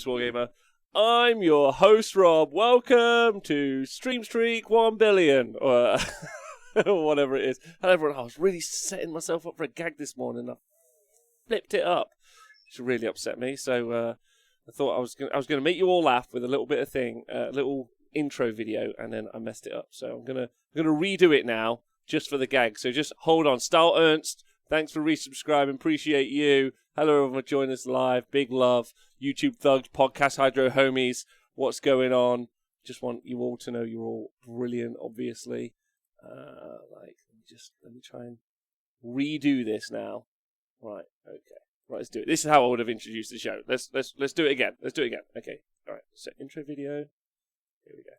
Wargamer. I'm your host, Rob. Welcome to Stream Streak 1 billion, or whatever it is. Hello, everyone. I was really setting myself up for a gag this morning. I flipped it up, which really upset me. So I thought I was going to make you all laugh with a little bit of thing, a little intro video, and then I messed it up. So I'm gonna redo it now, just for the gag. So just hold on. Stahl Ernst, thanks for resubscribing. Appreciate you. Hello, everyone, join us live. Big love. YouTube Thugs, Podcast Hydro Homies. What's going on? Just want you all to know you're all brilliant, obviously. Let me try and redo this now. Right, okay. Right, let's do it. This is how I would have introduced the show. Let's do it again. Let's do it again. Okay. All right. So intro video. Here we go.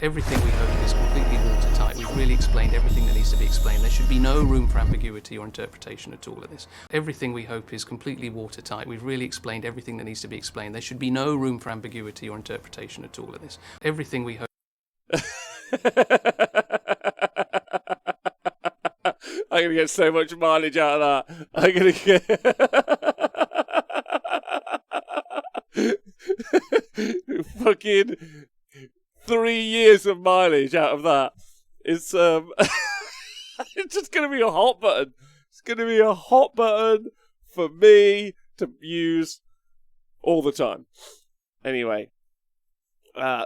Everything we hope is completely watertight. We've really explained everything that needs to be explained. There should be no room for ambiguity or interpretation at all of this. Everything we hope is completely watertight. We've really explained everything that needs to be explained. There should be no room for ambiguity or interpretation at all of this. Everything we hope... I'm going to get so much mileage out of that. I'm going to get... Fucking... 3 years of mileage out of that. It's it's just going to be a hot button. It's going to be a hot button for me to use all the time. Anyway,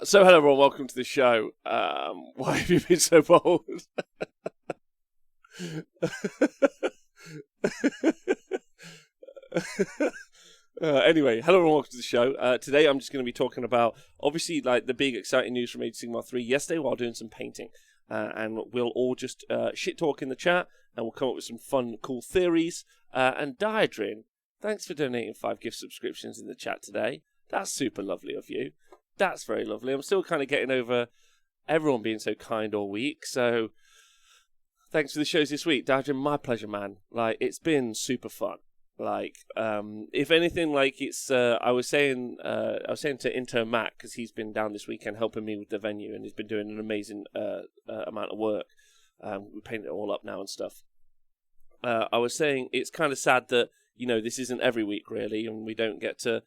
so hello everyone, welcome to the show. Why have you been so bold? Anyway, hello and welcome to the show. Today I'm just going to be talking about, obviously, like the big exciting news from Age of Sigmar 3 yesterday while doing some painting. And we'll all just shit talk in the chat, and we'll come up with some fun, cool theories. And Diadrin, thanks for donating 5 gift subscriptions in the chat today. That's super lovely of you. That's very lovely. I'm still kind of getting over everyone being so kind all week, so thanks for the shows this week. Diadrin, my pleasure, man. Like, it's been super fun. Like, if anything, like it's, I was saying to Intern Matt, because he's been down this weekend helping me with the venue, and he's been doing an amazing amount of work. We painted it all up now and stuff. I was saying it's kind of sad that, you know, this isn't every week really, and we don't get to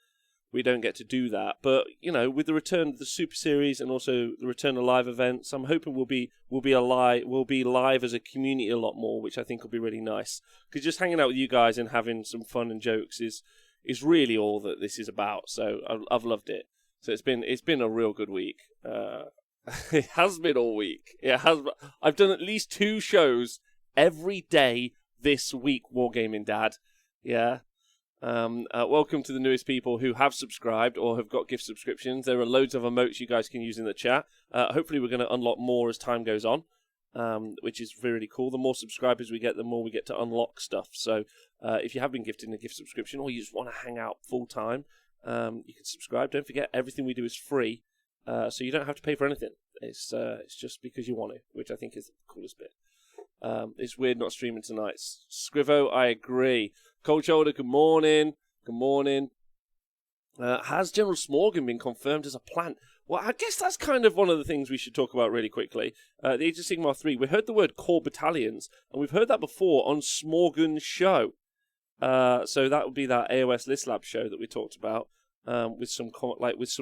do that. But, you know, with the return of the Super Series and also the return of live events, I'm hoping we'll be live as a community a lot more, which I think will be really nice. Because just hanging out with you guys and having some fun and jokes is really all that this is about. So I've loved it. So it's been a real good week. It has been all week. It has. I've done at least 2 shows every day this week. Wargaming, Dad. Yeah. Welcome to the newest people who have subscribed or have got gift subscriptions. There are loads of emotes you guys can use in the chat. Hopefully we're going to unlock more as time goes on, which is really cool. The more subscribers we get, the more we get to unlock stuff. So if you have been gifted a gift subscription or you just want to hang out full time, you can subscribe. Don't forget, everything we do is free, so you don't have to pay for anything. It's just because you want to, which I think is the coolest bit. It's weird not streaming tonight. Scrivo, I agree. Cold Shoulder, good morning. Good morning. Has General Smorgan been confirmed as a plant? Well, I guess that's kind of one of the things we should talk about really quickly. The Age of Sigmar 3, we heard the word core battalions, and we've heard that before on Smorgan's show. So that would be that AOS List Lab show that we talked about, with some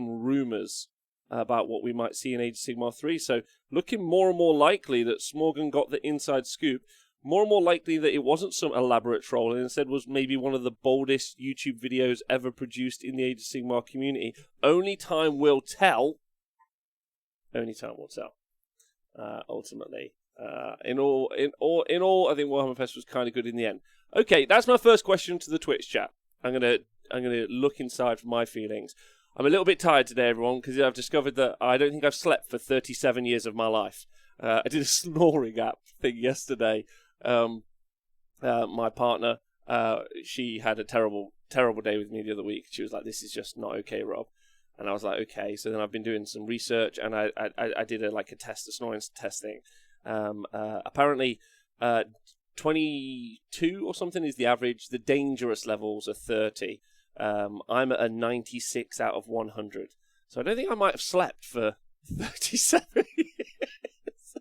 rumours about what we might see in Age of Sigmar 3. So looking more and more likely that Smorgan got the inside scoop. More and more likely that it wasn't some elaborate troll and instead was maybe one of the boldest YouTube videos ever produced in the Age of Sigmar community. Only time will tell. Only time will tell. Ultimately, in all, I think Warhammerfest was kind of good in the end. Okay, that's my first question to the Twitch chat. I'm gonna look inside for my feelings. I'm a little bit tired today, everyone, because I've discovered that I don't think I've slept for 37 years of my life. I did a snoring app thing yesterday. My partner, she had a terrible day with me the other week. She was like, "This is just not okay, Rob." And I was like, "Okay." So then I've been doing some research, and I did a snoring test thing. Apparently, 22 or something is the average. The dangerous levels are 30. I'm at a 96 out of 100. So I don't think I might have slept for 37 years.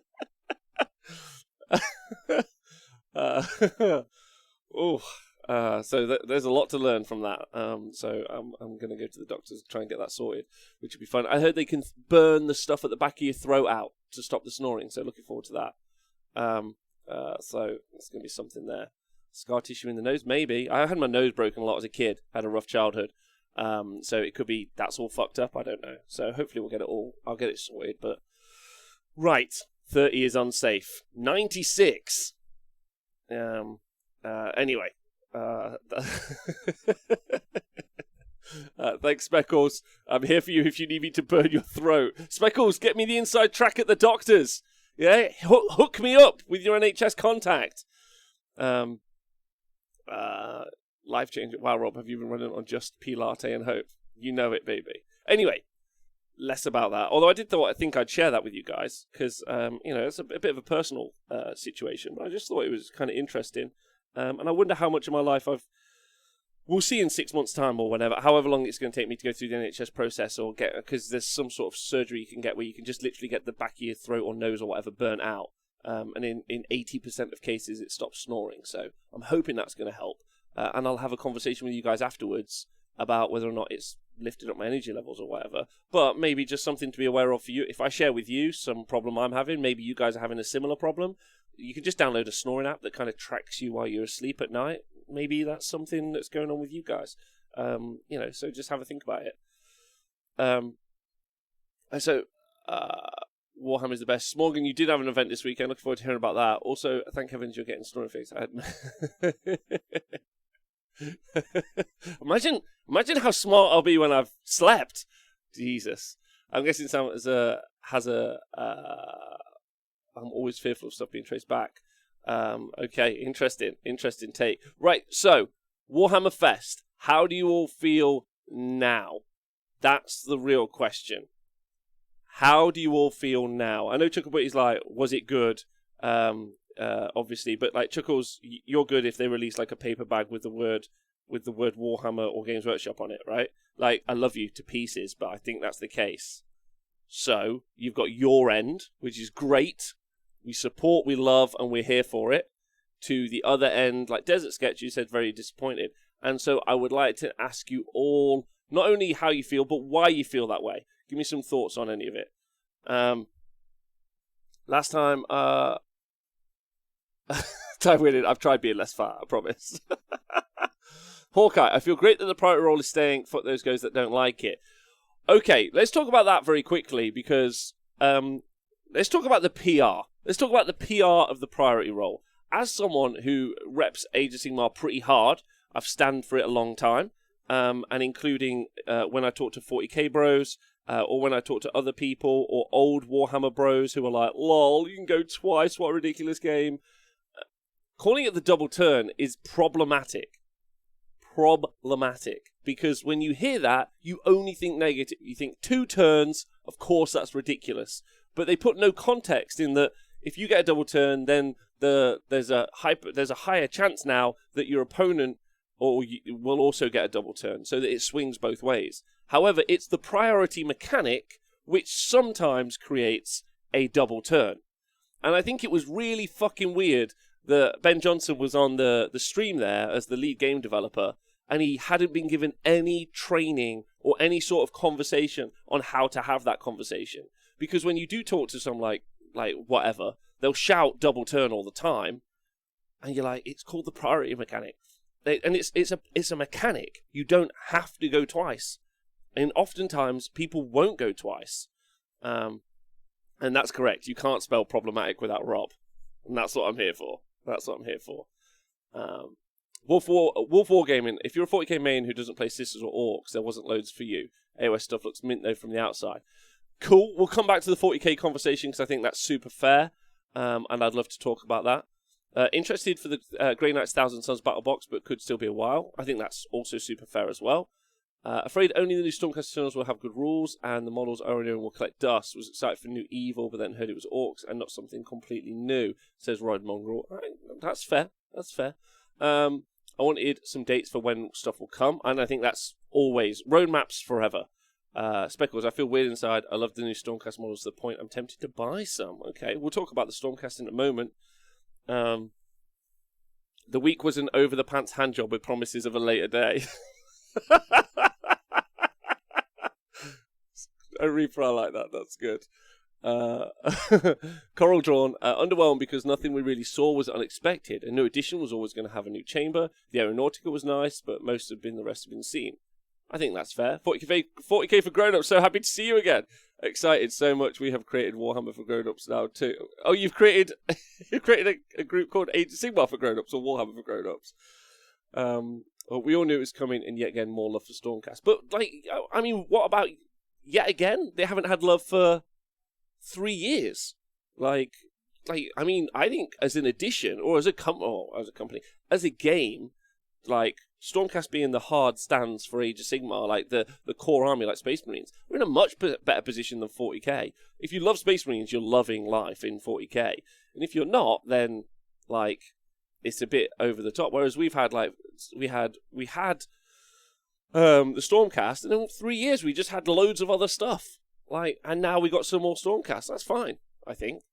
So there's a lot to learn from that. So I'm going to go to the doctors and try and get that sorted, which will be fun. I heard they can burn the stuff at the back of your throat out to stop the snoring, so looking forward to that. So it's going to be something there. Scar tissue in the nose, maybe. I had my nose broken a lot as a kid, had a rough childhood. So it could be that's all fucked up, I don't know. So hopefully I'll get it sorted. But right, 30 is unsafe. 96. Anyway. Thanks, Speckles. I'm here for you if you need me to burn your throat. Speckles, get me the inside track at the doctors. Yeah, hook me up with your NHS contact. Life changing. Wow, Rob, have you been running on just P Latte and Hope? You know it, baby. Anyway, less about that. Although I think I'd share that with you guys because it's a bit of a personal situation. But I just thought it was kind of interesting. And I wonder how much of my life we'll see in 6 months' time or whenever, however long it's going to take me to go through the NHS process or because there's some sort of surgery you can get where you can just literally get the back of your throat or nose or whatever burnt out. And in 80% of cases, it stops snoring. So I'm hoping that's going to help. And I'll have a conversation with you guys afterwards about whether or not it's lifted up my energy levels or whatever. But maybe just something to be aware of for you. If I share with you some problem I'm having, maybe you guys are having a similar problem. You can just download a snoring app that kind of tracks you while you're asleep at night. Maybe that's something that's going on with you guys. So just have a think about it. Warhammer is the best. Smorgan, you did have an event this weekend. Looking forward to hearing about that. Also, thank heavens you're getting snoring fix. Imagine how smart I'll be when I've slept. Jesus. I'm guessing Sam has a I'm always fearful of stuff being traced back. Okay, interesting take. Right, so Warhammerfest. How do you all feel now? That's the real question. How do you all feel now? I know Chucklebutty's like, was it good? Obviously, but like Chuckles, you're good if they release like a paper bag with the word Warhammer or Games Workshop on it, right? Like, I love you to pieces, but I think that's the case. So you've got your end, which is great. We support, we love, and we're here for it. To the other end, like Desert Sketch, you said very disappointed. And so I would like to ask you all, not only how you feel, but why you feel that way. Give me some thoughts on any of it. Last time, time winning, I've tried being less fat, I promise. Hawkeye, I feel great that the priority role is staying. Fuck those guys that don't like it. Okay, let's talk about that very quickly because let's talk about the PR. Let's talk about the PR of the priority role. As someone who reps Age of Sigmar pretty hard, I've stand for it a long time, and including when I talk to 40k bros, or when I talk to other people, or old Warhammer bros who are like, lol, you can go twice, what a ridiculous game. Calling it the double turn is problematic. Because when you hear that, you only think negative. You think 2 turns, of course that's ridiculous. But they put no context in that if you get a double turn, then there's a higher chance now that your opponent will also get a double turn, so that it swings both ways. However, it's the priority mechanic which sometimes creates a double turn. And I think it was really fucking weird that Ben Johnson was on the stream there as the lead game developer, and he hadn't been given any training or any sort of conversation on how to have that conversation. Because when you do talk to some like whatever, they'll shout double turn all the time, and you're like, it's called the priority mechanic. And it's a mechanic. You don't have to go twice. And oftentimes, people won't go twice. And that's correct. You can't spell problematic without Rob. And that's what I'm here for. Wolf Wargaming. If you're a 40k main who doesn't play Sisters or Orcs, there wasn't loads for you. AOS stuff looks mint though from the outside. Cool. We'll come back to the 40k conversation because I think that's super fair. And I'd love to talk about that. Interested for the Grey Knight's Thousand Suns Battle Box, but could still be a while. I think that's also super fair as well. Afraid only the new Stormcast Eternals will have good rules, and the models only will collect dust. Was excited for new Evil, but then heard it was Orcs and not something completely new, says Rod Mongrel. That's fair. I wanted some dates for when stuff will come, and I think that's always roadmaps forever. Speckles, I feel weird inside. I love the new Stormcast models to the point I'm tempted to buy some. Okay, we'll talk about the Stormcast in a moment. The week was an over-the-pants handjob with promises of a later day. A Reaper, I like that. That's good. Coral Drawn, underwhelmed because nothing we really saw was unexpected. A new edition was always going to have a new chamber. The Aeronautica was nice, but the rest have been seen. I think that's fair. 40k for grown-ups, so happy to see you again. Excited so much we have created Warhammer for grown-ups now too. Oh, you've created a group called Age of Sigmar for grown-ups, or Warhammer for grown-ups. Well, we all knew it was coming, and yet again, more love for Stormcast. But, like, I mean, what about yet again? They haven't had love for 3 years. Like, I mean, I think as an edition, or as a company, as a game, like, Stormcast being the hard stands for Age of Sigmar, like the core army, like Space Marines, we're in a much better position than 40k. If you love Space Marines, you're loving life in 40k. And if you're not, then, like, it's a bit over the top. Whereas we had the Stormcast, and in 3 years we just had loads of other stuff. Like, and now we got some more Stormcast. That's fine, I think.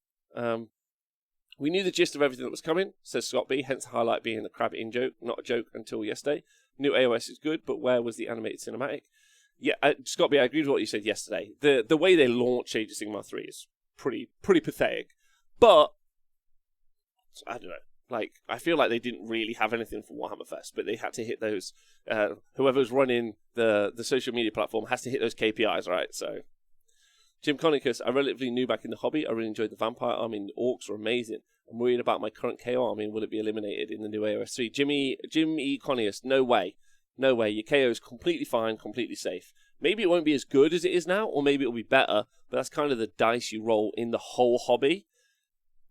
We knew the gist of everything that was coming, says Scott B, hence the highlight being the crab in joke, not a joke until yesterday. New AOS is good, but where was the animated cinematic? Yeah, Scott B, I agreed with what you said yesterday. The way they launched Age of Sigmar 3 is pretty pathetic. But, I don't know. Like, I feel like they didn't really have anything for Warhammerfest, but they had to hit those. Whoever's running the social media platform has to hit those KPIs, right? So, Jim Conicus, I'm relatively new back in the hobby. I really enjoyed the Vampire Army, and the Orcs were amazing. I'm worried about my current KO army, and will it be eliminated in the new AOS 3? Jim E. Conius, no way. No way. Your KO is completely fine, completely safe. Maybe it won't be as good as it is now, or maybe it'll be better, but that's kind of the dice you roll in the whole hobby.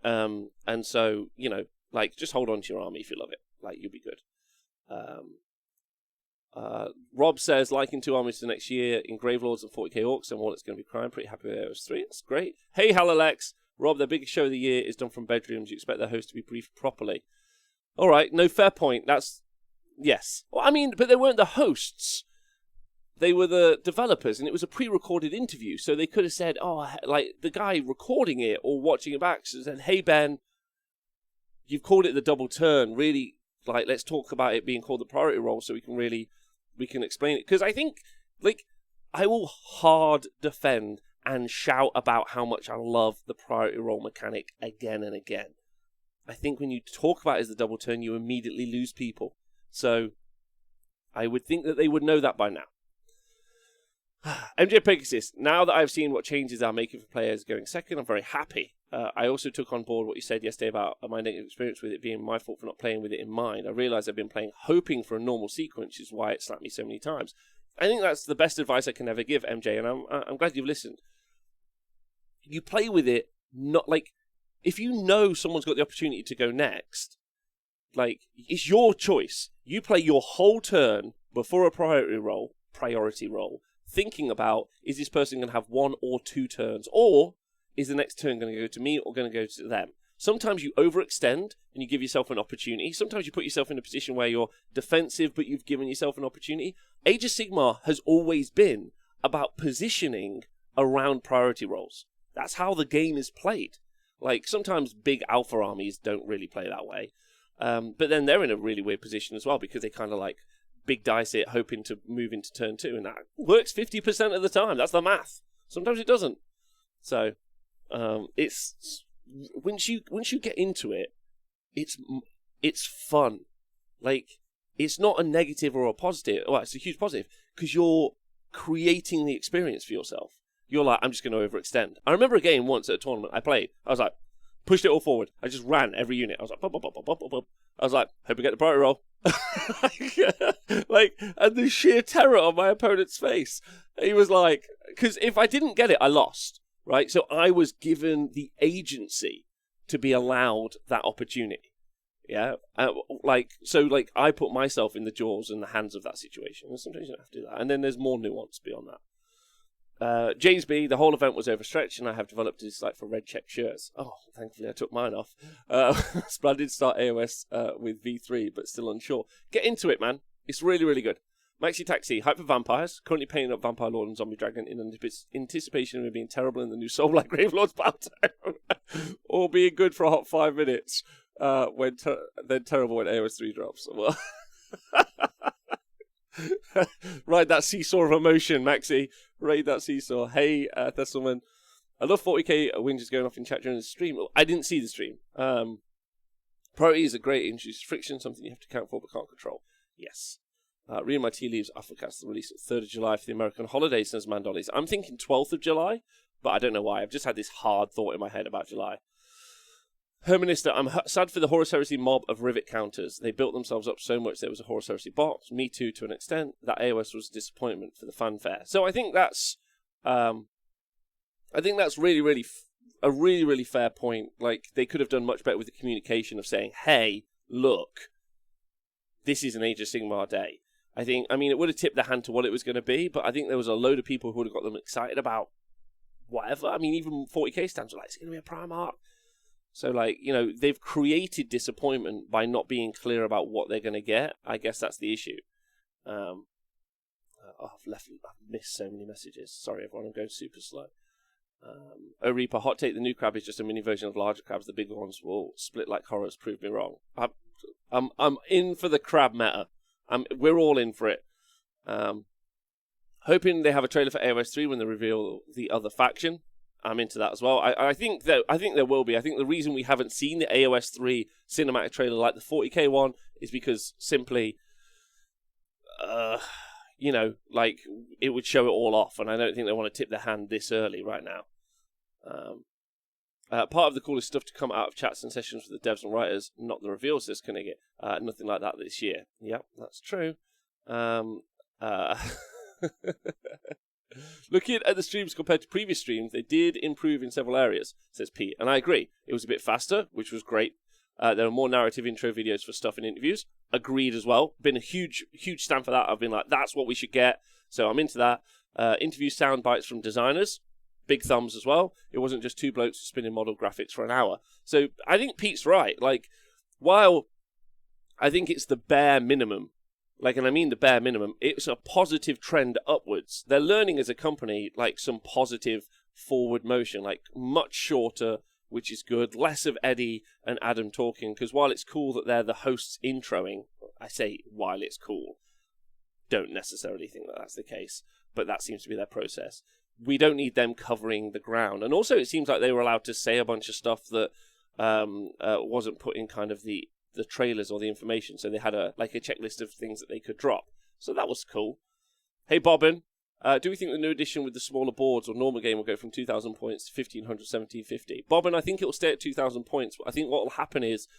And so, you know, like, just hold on to your army if you love it. Like, you'll be good. Rob says, liking 2 armies for next year in Gravelords and 40k Orcs, and Wallet's going to be crying. Pretty happy with AOS 3. That's great. Hey, Halalex. Rob, their biggest show of the year is done from bedrooms. You expect their host to be briefed properly. All right, no, fair point. That's, yes. Well, I mean, but they weren't the hosts. They were the developers, and it was a pre-recorded interview, so they could have said, oh, like, the guy recording it or watching it back said, hey, Ben, you've called it the double turn. Really, like, let's talk about it being called the priority role so we can explain it. Because I think, like, I will hard defend and shout about how much I love the priority role mechanic again and again. I think when you talk about it as the double turn, you immediately lose people. So I would think that they would know that by now. MJ Pegasus, now that I've seen what changes are making for players going second, I'm very happy. I also took on board what you said yesterday about my negative experience with it being my fault for not playing with it in mind. I realised I've been playing hoping for a normal sequence, which is why it slapped me so many times. I think that's the best advice I can ever give, MJ, and I'm glad you've listened. You play with it, not like, if you know someone's got the opportunity to go next, like, it's your choice. You play your whole turn before a priority roll, thinking about, is this person going to have 1 or 2 turns, or is the next turn going to go to me or going to go to them? Sometimes you overextend and you give yourself an opportunity. Sometimes you put yourself in a position where you're defensive, but you've given yourself an opportunity. Age of Sigmar has always been about positioning around priority rolls. That's how the game is played. Like, sometimes big alpha armies don't really play that way. But then they're in a really weird position as well, because they kind of like big dice it, hoping to move into turn 2, and that works 50% of the time. That's the math. Sometimes it doesn't. So, it's once you get into it, it's fun. Like, it's not a negative or a positive. Well, it's a huge positive, because you're creating the experience for yourself. You're like, I'm just going to overextend. I remember a game once at a tournament I played. I was like, pushed it all forward. I just ran every unit. I was like, bop, bop, bop, bop, bop, bop. I was like, hope we get the priority roll. Like, and the sheer terror on my opponent's face. He was like, because if I didn't get it, I lost, right? So I was given the agency to be allowed that opportunity. Yeah, so I put myself in the jaws and the hands of that situation, and sometimes you don't have to do that. And then there's more nuance beyond that. James B, the whole event was overstretched, and I have developed a dislike for red check shirts. Oh, thankfully I took mine off. Splendid start AOS with V3, but still unsure. Get into it, man. It's really, really good. Maxi Taxi, hype for vampires. Currently painting up Vampire Lord and Zombie Dragon in anticipation of it being terrible in the new Soul like Gravelord's Battle. Or being good for a hot 5 minutes. Then terrible when AOS 3 drops. Well, ride that seesaw of emotion, Maxi. Ride that seesaw. Hey, Thesselman. I love 40k whinges going off in chat during the stream. I didn't see the stream. Priority is a great introduce friction, something you have to account for but can't control. Yes. Reading my tea leaves, I forecast the release of 3rd of July for the American holidays, says Mandollies. I'm thinking 12th of July, but I don't know why. I've just had this hard thought in my head about July. Herminister, I'm sad for the Horus Heresy mob of rivet counters. They built themselves up so much there was a Horus Heresy bot. Me too, to an extent. That AOS was a disappointment for the fanfare. So I think that's really a really fair point. Like, they could have done much better with the communication of saying, hey, look, this is an Age of Sigmar day. I mean, it would have tipped the hand to what it was going to be, but I think there was a load of people who would have got them excited about whatever. I mean, even 40k stands were like, it's going to be a Primarch. So, like, you know, they've created disappointment by not being clear about what they're going to get. I guess that's the issue. I've missed so many messages. Sorry, everyone, I'm going super slow. Reaper, hot take, the new crab is just a mini version of larger crabs. The bigger ones will split like horrors. Prove me wrong. I'm in for the crab meta. We're all in for it. Hoping they have a trailer for AOS 3 when they reveal the other faction. I'm into that as well. I think there will be. I think the reason we haven't seen the AOS 3 cinematic trailer like the 40k one is because simply, you know, like, it would show it all off, and I don't think they want to tip their hand this early right now. Part of the coolest stuff to come out of chats and sessions with the devs and writers, not the reveals, says Koenig. Nothing like that this year. Yep, that's true. Looking at the streams compared to previous streams, they did improve in several areas, says Pete. And I agree. It was a bit faster, which was great. There were more narrative intro videos for stuff in interviews. Agreed as well. Been a huge stand for that. I've been like, that's what we should get. So I'm into that. Interview sound bites from designers. Big thumbs as well. It wasn't just two blokes spinning model graphics for an hour. So I think Pete's right. Like, while I think it's the bare minimum, like, and I mean the bare minimum, it's a positive trend upwards. They're learning as a company, like, some positive forward motion, like, much shorter, which is good. Less of Eddie and Adam talking, because while it's cool that they're the hosts introing, I say while it's cool, don't necessarily think that that's the case, but that seems to be their process. We don't need them covering the ground. And also it seems like they were allowed to say a bunch of stuff that wasn't put in kind of the trailers or the information. So they had a checklist of things that they could drop. So that was cool. Hey, Bobbin, do we think the new edition with the smaller boards or normal game will go from 2,000 points to 1,500, 1,750? Bobbin, I think it will stay at 2,000 points. I think what will happen is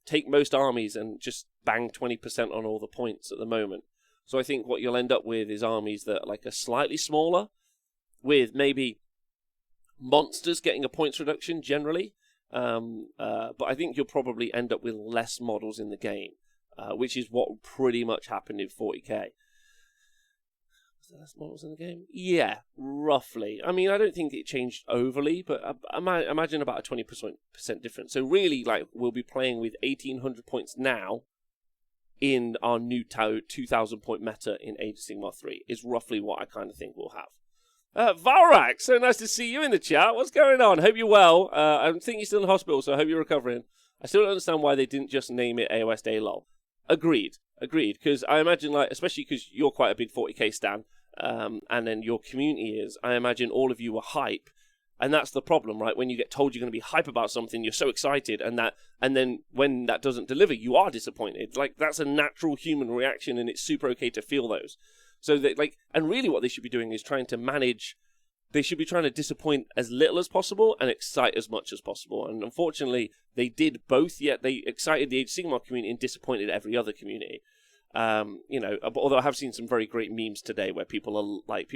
take most armies and just bang 20% on all the points at the moment. So I think what you'll end up with is armies that are slightly smaller, with maybe monsters getting a points reduction generally. But I think you'll probably end up with less models in the game, which is what pretty much happened in 40k. Was there less models in the game? Yeah, roughly. I mean, I don't think it changed overly, but imagine about a 20% difference. So really, we'll be playing with 1,800 points now in our new 2,000 point meta in Age of Sigmar 3 is roughly what I kind of think we'll have. Valrak, so nice to see you in the chat. What's going on? Hope you're well. I think you're still in hospital, so I hope you're recovering. I still don't understand why they didn't just name it AOS Day LOL. Agreed. Because I imagine, especially because you're quite a big 40k stan, and then your community is, I imagine all of you were hype. And that's the problem, right? When you get told you're going to be hype about something, you're so excited, and then when that doesn't deliver, you are disappointed. That's a natural human reaction, and it's super okay to feel those. So and really what they should be doing is trying to manage. They should be trying to disappoint as little as possible and excite as much as possible. And unfortunately, they did both. Yet they excited the Age of Sigmar community and disappointed every other community. Although I have seen some very great memes today where people are like,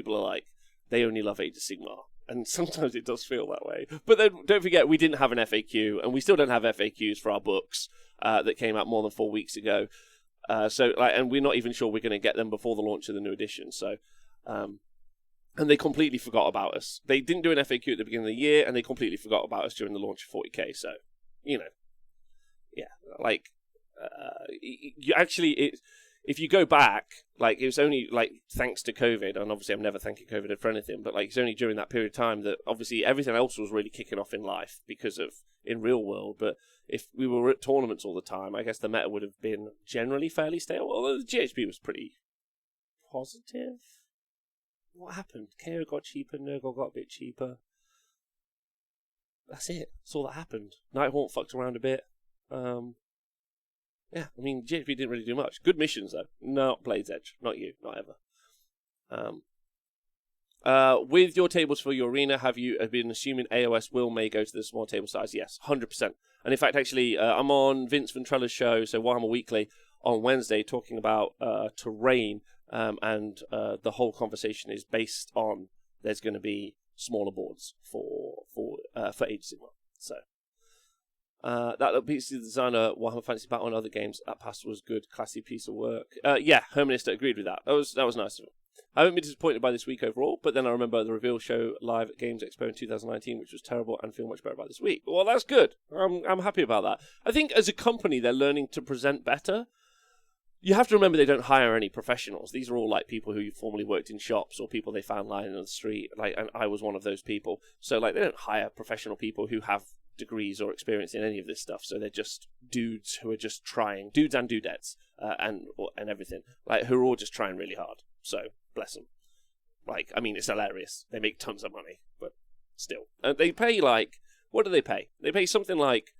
they only love Age of Sigmar, and sometimes it does feel that way. But then don't forget, we didn't have an FAQ, and we still don't have FAQs for our books that came out more than 4 weeks ago. And we're not even sure we're going to get them before the launch of the new edition. So, and they completely forgot about us. They didn't do an FAQ at the beginning of the year, and they completely forgot about us during the launch of 40k. So, if you go back, like, it was only, like, thanks to COVID, and obviously I'm never thanking COVID for anything, but, like, it's only during that period of time that, obviously, everything else was really kicking off in life because of, in real world, but if we were at tournaments all the time, I guess the meta would have been generally fairly stale, although the GHB was pretty positive. What happened? KO got cheaper, Nurgle got a bit cheaper. That's it. That's all that happened. Nighthawk fucked around a bit. Yeah, I mean, GHB didn't really do much. Good missions, though. Not Blade's Edge. Not you. Not ever. With your tables for your arena, have you been assuming AOS may go to the small table size? Yes, 100%. And in fact, actually, I'm on Vince Ventrella's show, so Warhammer Weekly, on Wednesday, talking about terrain, and the whole conversation is based on there's going to be smaller boards for Age of Sigmar. So that piece of the designer Warhammer Fantasy Battle and other games that passed was good, classy piece of work. Yeah, Hermanista agreed with that. That was nice of him. I haven't been disappointed by this week overall, but then I remember the reveal show live at Games Expo in 2019, which was terrible, and feel much better about this week. Well, that's good. I'm happy about that. I think as a company, they're learning to present better. You have to remember they don't hire any professionals. These are all like people who formerly worked in shops or people they found lying on the street. Like, and I was one of those people. So, like, they don't hire professional people who have degrees or experience in any of this stuff. So they're just dudes who are just trying, dudes and dudettes, and everything, like, who are all just trying really hard. So bless them. Like, I mean, it's hilarious. They make tons of money, but still, they pay like, what do they pay? They pay something like,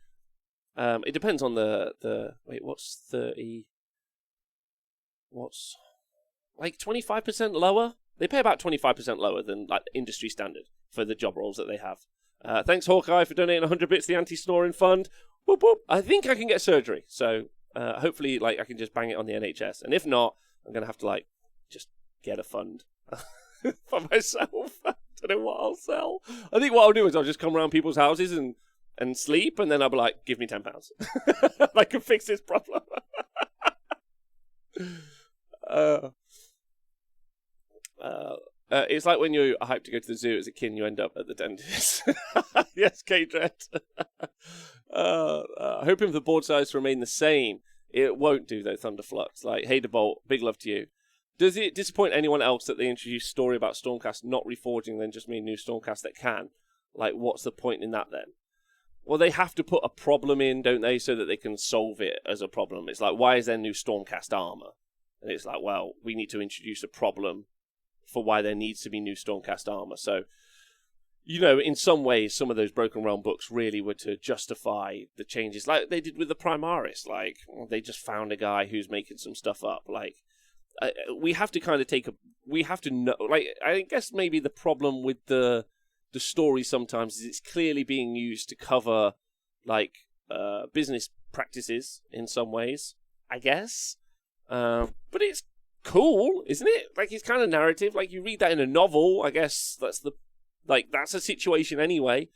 it depends on the wait, what's 30? What's like 25% lower? They pay about 25% lower than like industry standard for the job roles that they have. Thanks, Hawkeye, for donating 100 bits to the anti-snoring fund. Whoop, whoop. I think I can get surgery, so hopefully, like, I can just bang it on the NHS. And if not, I'm gonna have to like just get a fund for myself. I don't know what I'll sell. I think what I'll do is I'll just come around people's houses and sleep, and then I'll be like, give me £10. I can fix this problem. It's like when you're hyped to go to the zoo as a kid and you end up at the dentist. Yes, K-Dread. Hoping for the board size to remain the same. It won't do, though, Thunderflux. Like, hey, DeBolt, big love to you. Does it disappoint anyone else that they introduce story about Stormcast not reforging, then just mean new Stormcast that can? Like, what's the point in that, then? Well, they have to put a problem in, don't they, so that they can solve it as a problem. It's like, why is there new Stormcast armor? And it's like, well, we need to introduce a problem for why there needs to be new Stormcast armor. So, you know, in some ways, some of those Broken Realm books really were to justify the changes, like they did with the Primaris. Like, they just found a guy who's making some stuff up. Like, we have to kind of we have to know, like, I guess maybe the problem with the story sometimes is it's clearly being used to cover, like, business practices in some ways, I guess. But it's cool, isn't it? Like, it's kind of narrative. Like, you read that in a novel, I guess that's a situation anyway.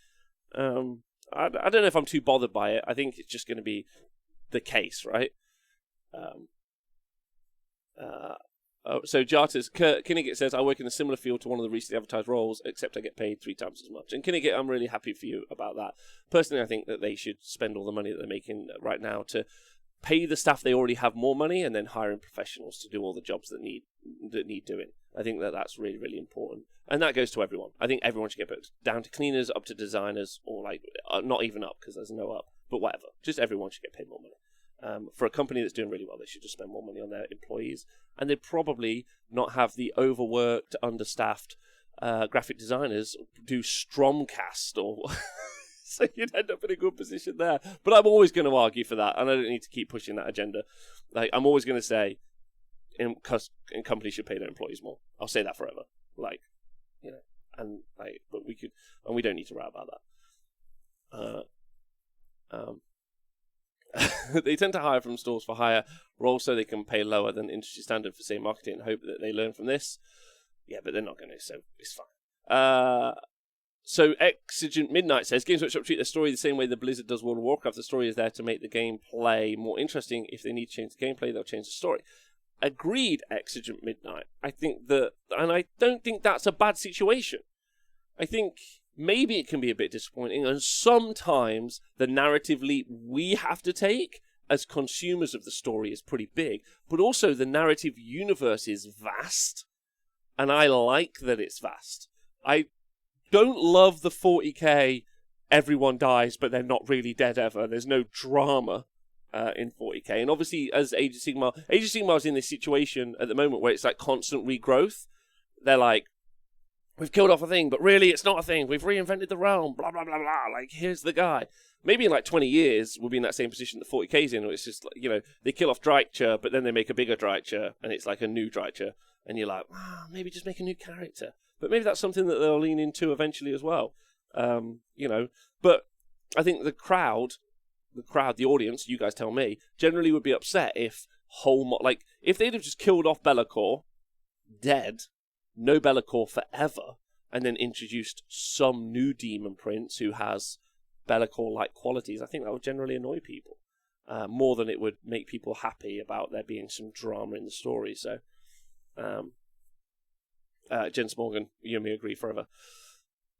I don't know if I'm too bothered by it. I think it's just going to be the case, right? So Jartas, Kinnigat says, I work in a similar field to one of the recently advertised roles, except I get paid 3 times as much. And Kinnigat, I'm really happy for you about that. Personally, I think that they should spend all the money that they're making right now to pay the staff they already have more money, and then hiring professionals to do all the jobs that need doing. I think that's really, really important. And that goes to everyone. I think everyone should get put down to cleaners, up to designers, or like, not even up, because there's no up, but whatever. Just everyone should get paid more money. For a company that's doing really well, they should just spend more money on their employees. And they'd probably not have the overworked, understaffed graphic designers do Stromcast or... So you'd end up in a good position there. But I'm always going to argue for that, and I don't need to keep pushing that agenda. Like, I'm always going to say, companies should pay their employees more. I'll say that forever. Like, you know, and like, but we could, and we don't need to write about that. They tend to hire from stores for higher roles so they can pay lower than industry standard for same marketing and hope that they learn from this. Yeah, but they're not going to, so it's fine. So Exigent Midnight says, Games Workshop treat their story the same way the Blizzard does World of Warcraft. The story is there to make the gameplay more interesting. If they need to change the gameplay, they'll change the story. Agreed, Exigent Midnight. I think that, and I don't think that's a bad situation. I think maybe it can be a bit disappointing, and sometimes the narrative leap we have to take as consumers of the story is pretty big, but also the narrative universe is vast, and I like that it's vast. I don't love the 40k, everyone dies, but they're not really dead ever. There's no drama in 40k. And obviously, as Age of Sigmar is in this situation at the moment where it's like constant regrowth. They're like, we've killed off a thing, but really it's not a thing. We've reinvented the realm, blah, blah, blah, blah. Like, here's the guy. Maybe in like 20 years, we'll be in that same position that 40k's in, where it's just, like, you know, they kill off Dreicher, but then they make a bigger Dreicher, and it's like a new Dreicher. And you're like, maybe just make a new character. But maybe that's something that they'll lean into eventually as well. You know, but I think the crowd, the audience, you guys tell me, generally would be upset if if they'd have just killed off Be'lakor, dead, no Be'lakor forever, and then introduced some new demon prince who has Be'lakor-like qualities. I think that would generally annoy people more than it would make people happy about there being some drama in the story. So, Jens Morgan, you and me agree forever.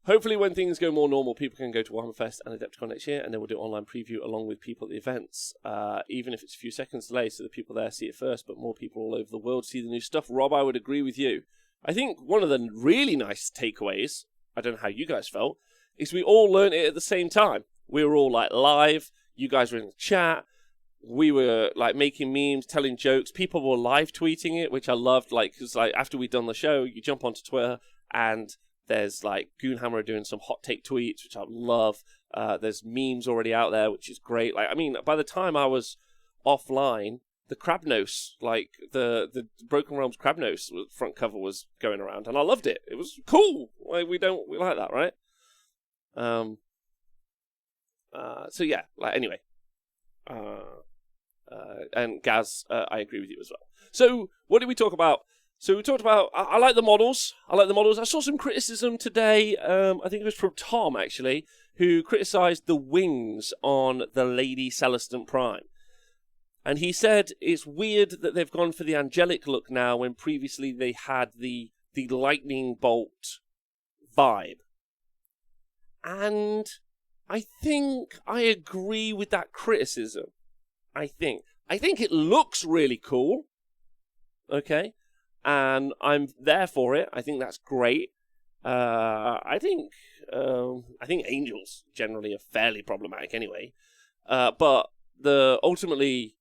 Hopefully when things go more normal, people can go to Warhammerfest and Adepticon next year, and then we'll do online preview along with people at the events, even if it's a few seconds delay so the people there see it first, but more people all over the world see the new stuff. Rob, I would agree with you. I think one of the really nice takeaways, I don't know how you guys felt, is we all learned it at the same time. We were all like live, you guys were in the chat, we were like making memes, telling jokes, people were live tweeting it, which I loved, like, because like after we'd done the show, you jump onto Twitter and there's like Goonhammer doing some hot take tweets, which I love. There's memes already out there, which is great. Like, I mean, by the time I was offline, the Krabnos, like the Broken Realms Krabnos front cover was going around, and I loved it. It was cool. Like, we like that, right? So yeah, like anyway. And Gaz, I agree with you as well. So what did we talk about? So we talked about, I like the models. I saw some criticism today, I think it was from Tom, actually, who criticised the wings on the Lady Celestant Prime. And he said it's weird that they've gone for the angelic look now when previously they had the lightning bolt vibe. And I think I agree with that criticism. I think it looks really cool. Okay? And I'm there for it. I think that's great. I think angels generally are fairly problematic anyway. But ultimately,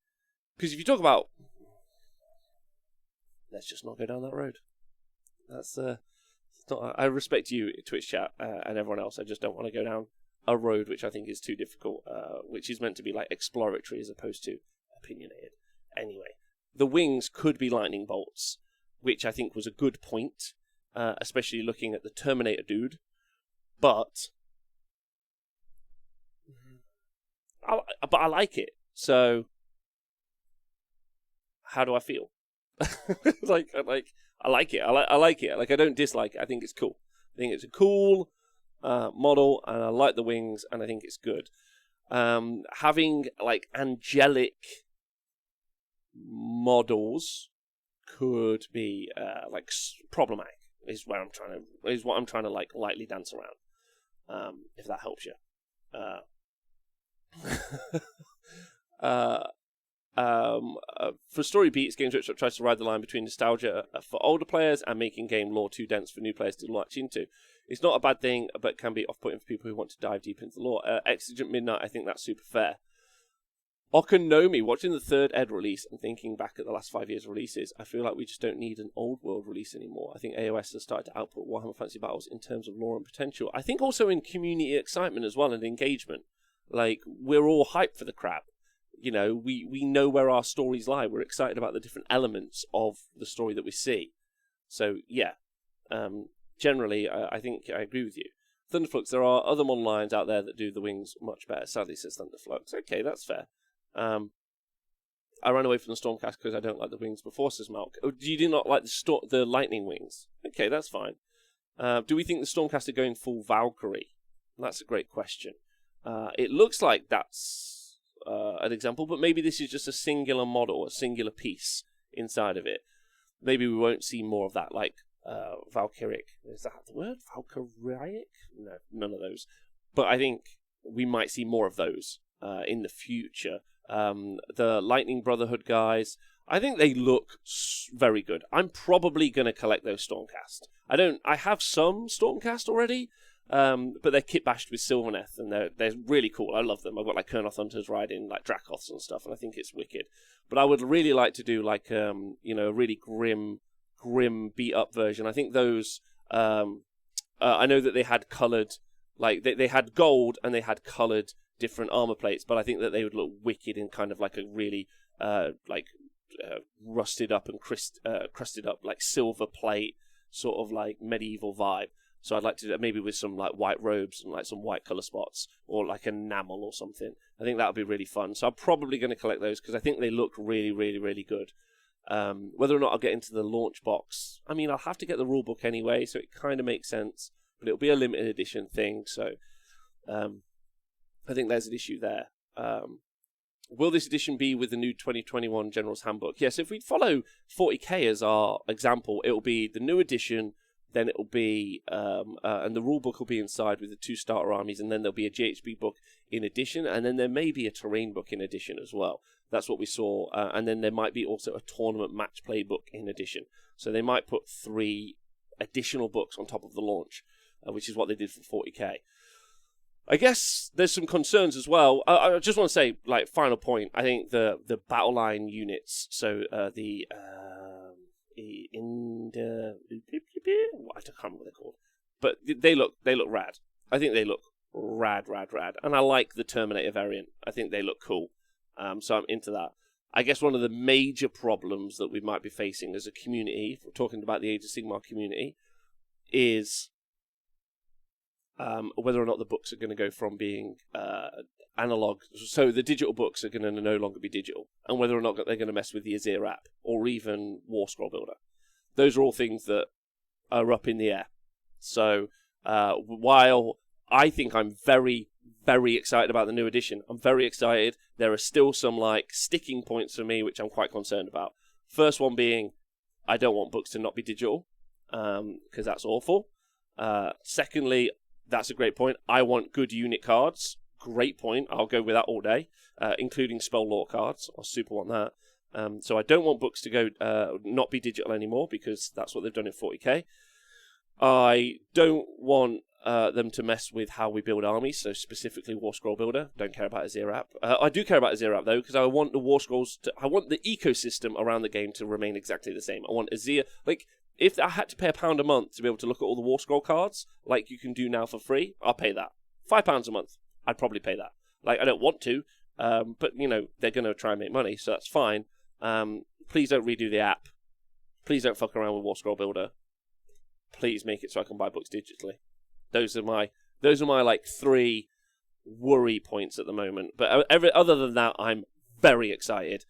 because if you talk about, let's just not go down that road. That's not. I respect you, Twitch chat, and everyone else. I just don't want to go down a road which I think is too difficult, which is meant to be like exploratory as opposed to opinionated. Anyway, the wings could be lightning bolts, which I think was a good point, especially looking at the Terminator dude. But I like it. So how do I feel? I like it. I like it. Like, I don't dislike it. I think it's cool. I think it's a cool model, and I like the wings, and I think it's good. Having like angelic models could be like problematic. Is what I'm trying to like lightly dance around. If that helps you. For story beats, Games Workshop tries to ride the line between nostalgia for older players and making game lore too dense for new players to latch into. It's not a bad thing, but can be off-putting for people who want to dive deep into the lore. Exigent Midnight, I think that's super fair. Okonomi, watching the third Ed release and thinking back at the last 5 years' releases, I feel like we just don't need an old world release anymore. I think AOS has started to output Warhammer Fantasy Battles in terms of lore and potential. I think also in community excitement as well and engagement. Like, we're all hyped for the crap. You know, we know where our stories lie. We're excited about the different elements of the story that we see. So, yeah. Generally, I think I agree with you. Thunderflux, there are other model lines out there that do the wings much better. Sadly, says Thunderflux. Okay, that's fair. I ran away from the Stormcast because I don't like the wings before, says Malk. Oh, do you not like the lightning wings? Okay, that's fine. Do we think the Stormcast are going full Valkyrie? That's a great question. It looks like that's an example, but maybe this is just a singular model, a singular piece inside of it. Maybe we won't see more of that, like Valkyric. Is that the word? Valkyric? No, none of those. But I think we might see more of those in the future. the Lightning Brotherhood guys. I think they look very good. I'm probably going to collect those Stormcast. I have some Stormcast already, but they're kit bashed with Sylvaneth, and they're really cool. I love them. I've got like Kurnoth Hunters riding like Dracoths and stuff, and I think it's wicked. But I would really like to do like a really grim beat up version. I think those I know that they had coloured, like they had gold and they had coloured different armor plates, but I think that they would look wicked in kind of like a really rusted up and crusted up like silver plate sort of like medieval vibe. So I'd like to do that maybe with some like white robes and like some white colour spots or like enamel or something. I think that would be really fun. So I'm probably going to collect those because I think they look really, really, really good. Whether or not I'll get into the launch box, I mean, I'll have to get the rulebook anyway, so it kind of makes sense. But it'll be a limited edition thing, so I think there's an issue there. Will this edition be with the new 2021 General's Handbook? Yes, if we follow 40k as our example, it'll be the new edition, then it'll be, and the rulebook will be inside with the 2 starter armies, and then there'll be a GHB book in addition, and then there may be a terrain book in addition as well. That's what we saw, and then there might be also a tournament match play book in addition. So they might put 3 additional books on top of the launch, which is what they did for 40k. I guess there's some concerns as well. I just want to say, like, final point. I think the battle line units, so I can't remember what they're called, but they look rad. I think they look rad, and I like the Terminator variant. I think they look cool. So I'm into that. I guess one of the major problems that we might be facing as a community, if we're talking about the Age of Sigmar community, is whether or not the books are going to go from being analog. So the digital books are going to no longer be digital, and whether or not they're going to mess with the Azir app or even War Scroll Builder. Those are all things that are up in the air. So while I think I'm very, very excited about the new edition, I'm very excited. There are still some like sticking points for me, which I'm quite concerned about. First one being, I don't want books to not be digital, because that's awful. Secondly, that's a great point. I want good unit cards. Great point. I'll go with that all day, including spell lore cards. I super want that. So I don't want books to go not be digital anymore, because that's what they've done in 40k. I don't want them to mess with how we build armies, so specifically War Scroll Builder. Don't care about Azir app. I do care about Azir app though, because I want the War Scrolls I want the ecosystem around the game to remain exactly the same. I want Azir, like, if I had to pay £1 a month to be able to look at all the War Scroll cards, like you can do now for free, I'll pay that. £5 a month, I'd probably pay that. Like, I don't want to, but, you know, they're going to try and make money, so that's fine. Please don't redo the app. Please don't fuck around with War Scroll Builder. Please make it so I can buy books digitally. Those are my like 3 worry points at the moment. But other than that, I'm very excited.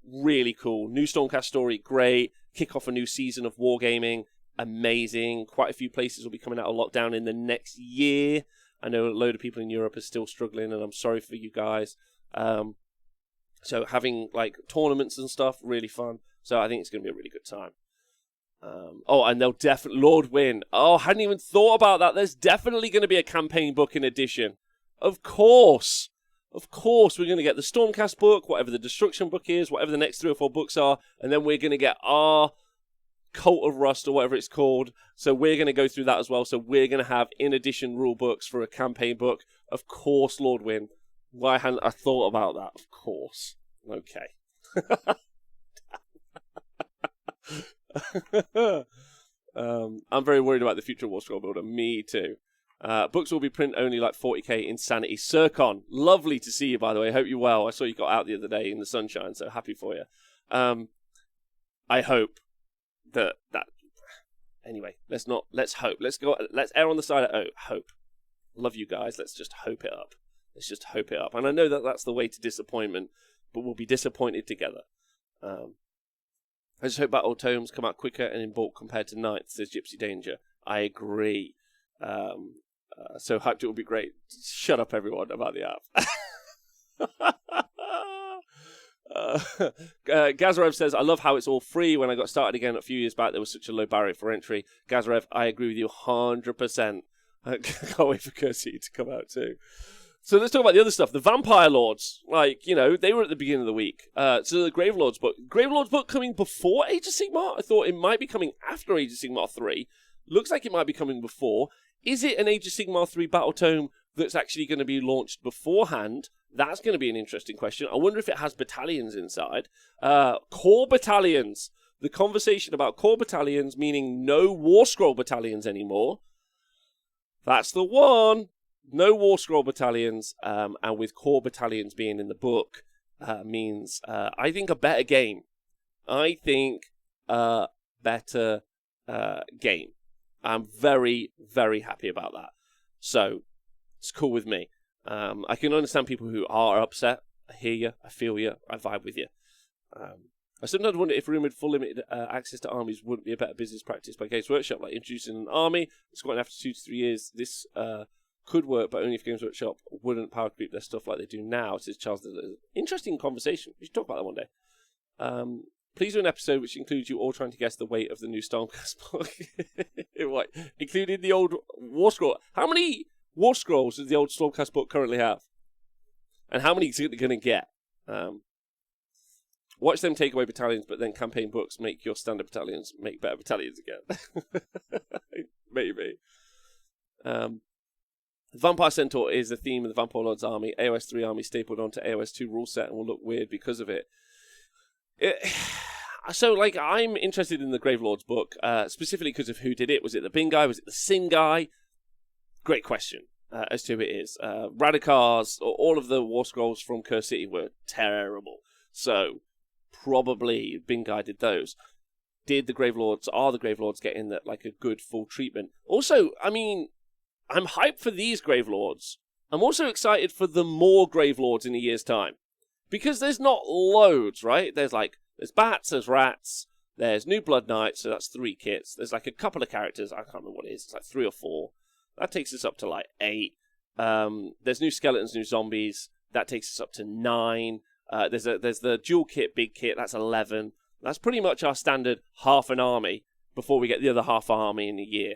Really cool. New Stormcast story, great. Kick off a new season of Wargaming, amazing. Quite a few places will be coming out of lockdown in the next year. I know a load of people in Europe are still struggling, and I'm sorry for you guys. So having like tournaments and stuff, really fun. So I think it's going to be a really good time. And they'll definitely Lord Win. Oh, hadn't even thought about that. There's definitely going to be a campaign book in addition. Of course, we're going to get the Stormcast book, whatever the Destruction book is, whatever the next 3 or 4 books are, and then we're going to get our Cult of Rust or whatever it's called. So we're going to go through that as well. So we're going to have in addition rule books for a campaign book. Of course, Lord Win. Why hadn't I thought about that? Of course. Okay. I'm very worried about the future of War Scroll Builder. Me too. Books will be print only like 40k Insanity. Sircon, lovely to see you, by the way. Hope you're well. I saw you got out the other day in the sunshine, so happy for you. I hope that anyway, let's hope. Let's err on the side of hope. Love you guys. Let's just hope it up. And I know that that's the way to disappointment, but we'll be disappointed together. I just hope Battle Tomes come out quicker and in bulk compared to Ninth, says Gypsy Danger. I agree. So hyped it will be great. Shut up, everyone, about the app. Gazarev says, I love how it's all free. When I got started again a few years back, there was such a low barrier for entry. Gazarev, I agree with you 100%. I can't wait for Cursey to come out too. So let's talk about the other stuff. The Vampire Lords, like, you know, they were at the beginning of the week. So the Grave Lords book. Grave Lords book coming before Age of Sigmar? I thought it might be coming after Age of Sigmar 3. Looks like it might be coming before. Is it an Age of Sigmar 3 battle tome that's actually going to be launched beforehand? That's going to be an interesting question. I wonder if it has battalions inside. Core battalions. The conversation about core battalions, meaning no War Scroll battalions anymore. That's the one. No War Scroll battalions, and with core battalions being in the book, means, I think, a better game. I think a better game. I'm very, very happy about that. So, it's cool with me. I can understand people who are upset. I hear you, I feel you, I vibe with you. I sometimes wonder if rumoured full limited access to armies wouldn't be a better business practice by Games Workshop, like introducing an army. It's quite after 2 to 3 years. This could work, but only if Games Workshop wouldn't power creep their stuff like they do now, says Charles. Interesting conversation. We should talk about that one day. Please do an episode which includes you all trying to guess the weight of the new Stormcast book. What? Including the old War Scroll. How many War Scrolls does the old Stormcast book currently have? And how many is it going to get? Watch them take away battalions, but then campaign books make your standard battalions make better battalions again. Maybe. Vampire Centaur is the theme of the Vampire Lord's army. AOS 3 army stapled onto AOS 2 rule set and will look weird because of it. So, like, I'm interested in the Grave Lord's book, specifically because of who did it. Was it the Bing guy? Was it the Sin guy? Great question as to who it is. Radicars, all of the War Scrolls from Curse City were terrible. So, probably Bing guy did those. Are the Grave Lords getting that, like, a good full treatment? Also, I mean, I'm hyped for these Grave Lords. I'm also excited for the more Grave Lords in a year's time. Because there's not loads, right? There's bats, there's rats, there's new Blood Knights, so that's 3 kits. There's like a couple of characters, I can't remember what it is, it's like 3 or 4. That takes us up to like 8. There's new skeletons, new zombies, that takes us up to 9. There's the dual kit, big kit, that's 11. That's pretty much our standard half an army before we get the other half army in a year.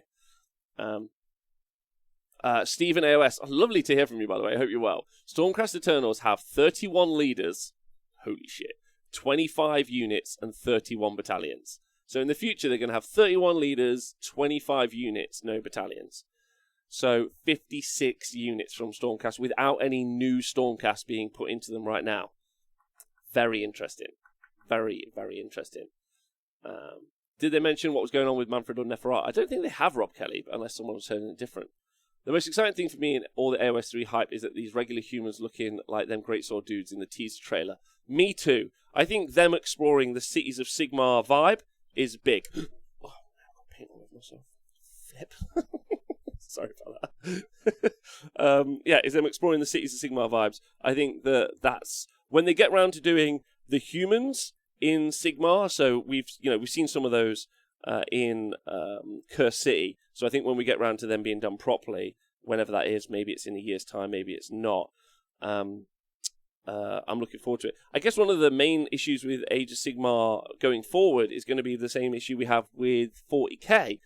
Stephen AOS, lovely to hear from you, by the way. I hope you're well. Stormcast Eternals have 31 leaders. Holy shit. 25 units and 31 battalions. So in the future, they're going to have 31 leaders, 25 units, no battalions. So 56 units from Stormcast without any new Stormcast being put into them right now. Very interesting. Very, very interesting. Did they mention what was going on with Manfred or Neferat? I don't think they have Rob Kelly, unless someone was saying it different. The most exciting thing for me in all the AOS 3 hype is that these regular humans looking like them greatsword dudes in the teaser trailer. Me too. I think them exploring the Cities of Sigmar vibe is big. Oh, I've got paint all over myself. Flip. Sorry about that. Yeah, is them exploring the Cities of Sigmar vibes. I think that's when they get round to doing the humans in Sigmar. So we've seen some of those in Curse City. So I think when we get round to them being done properly, whenever that is, maybe it's in a year's time, maybe it's not. I'm looking forward to it. I guess one of the main issues with Age of Sigmar going forward is going to be the same issue we have with 40k,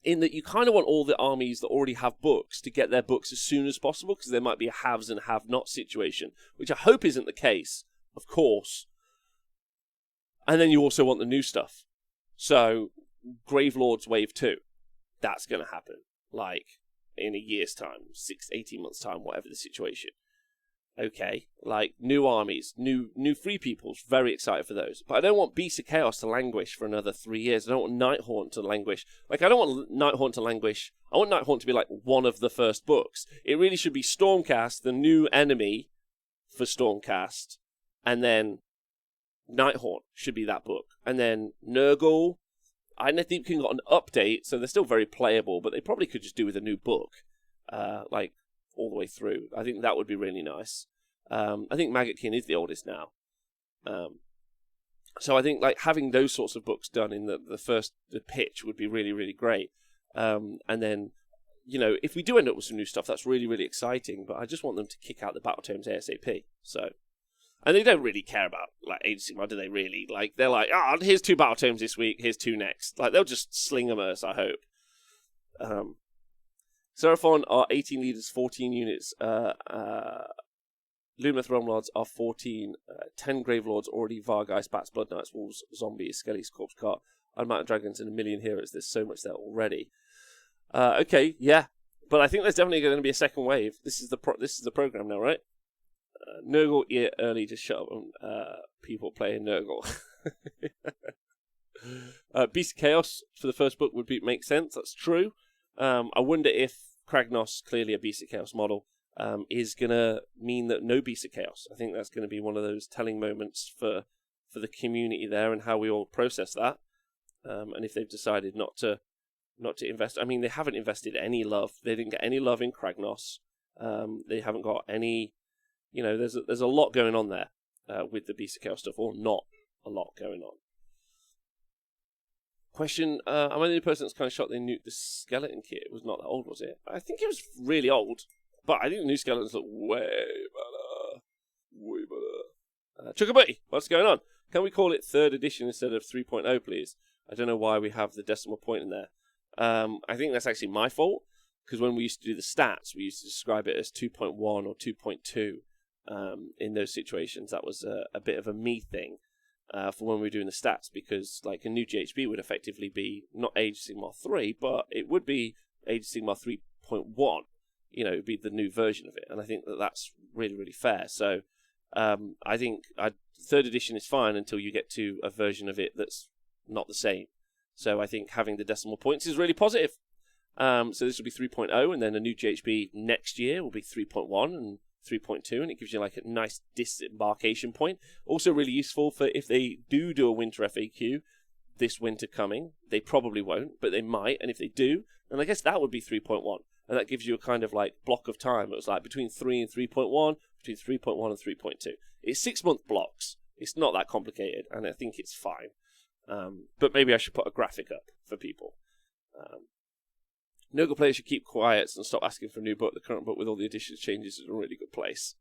in that you kind of want all the armies that already have books to get their books as soon as possible, because there might be a haves and have-not situation, which I hope isn't the case, of course. And then you also want the new stuff. So, Gravelords Wave 2, that's going to happen, like, in a year's time, 18 months' time, whatever the situation. Okay, like, new armies, new free peoples, very excited for those. But I don't want Beasts of Chaos to languish for another 3 years. I don't want Nighthaunt to languish. Like, I don't want Nighthaunt to languish. I want Nighthaunt to be, like, one of the first books. It really should be Stormcast, the new enemy for Stormcast, and then Nighthaunt should be that book. And then Nurgle, I think King got an update, so they're still very playable, but they probably could just do with a new book, like, all the way through. I think that would be really nice. I think Maggot King is the oldest now. So I think, like, having those sorts of books done in the pitch would be really, really great. And then, if we do end up with some new stuff, that's really, really exciting, but I just want them to kick out the battle tomes ASAP. So, and they don't really care about, like, Age of Sigmar, do they really? Like, they're like, here's 2 battle tomes this week, here's 2 next. Like, they'll just sling them us, I hope. Seraphon are 18 leaders, 14 units. Lumineth Realmlords are 14, 10 Gravelords already, Vargeist, Bats, Blood Knights, Wolves, Zombies, Skellies, Corpse Cart, Unmounted Dragons, and a million heroes. There's so much there already. Okay, yeah. But I think there's definitely going to be a second wave. This is the program now, right? Nurgle early, just shut up on people playing Nurgle. Beast of Chaos for the first book would make sense. That's true. I wonder if Kragnos, clearly a Beast of Chaos model, is going to mean that no Beast of Chaos. I think that's going to be one of those telling moments for the community there and how we all process that. And if they've decided not to invest, I mean, they haven't invested any love. They didn't get any love in Kragnos. They haven't got any. There's a lot going on there with the Beast of Chaos stuff, or not a lot going on. Question: am I the only person that's kind of shocked they nuked the skeleton kit? It was not that old, was it? I think it was really old. But I think the new skeletons look way better. Way better. Chuckabutty, what's going on? Can we call it 3rd edition instead of 3.0, please? I don't know why we have the decimal point in there. I think that's actually my fault, because when we used to do the stats, we used to describe it as 2.1 or 2.2 in those situations. That was a bit of a me thing for when we were doing the stats, because like a new GHB would effectively be not Age of Sigmar 3, but it would be Age of Sigmar 3.1. It would be the new version of it. And I think that's really, really fair. So I think 3rd edition is fine until you get to a version of it that's not the same. So I think having the decimal points is really positive. So this will be 3.0, and then a new GHB next year will be 3.1 and 3.2, and it gives you like a nice disembarkation point. Also really useful for if they do a winter FAQ this winter coming. They probably won't, but they might. And if they do, then I guess that would be 3.1. And that gives you a kind of like block of time. It was like between 3 and 3.1, between 3.1 and 3.2. It's 6-month blocks. It's not that complicated, and I think it's fine. But maybe I should put a graphic up for people. Nurgle players should keep quiet and stop asking for a new book. The current book with all the additions changes is in a really good place.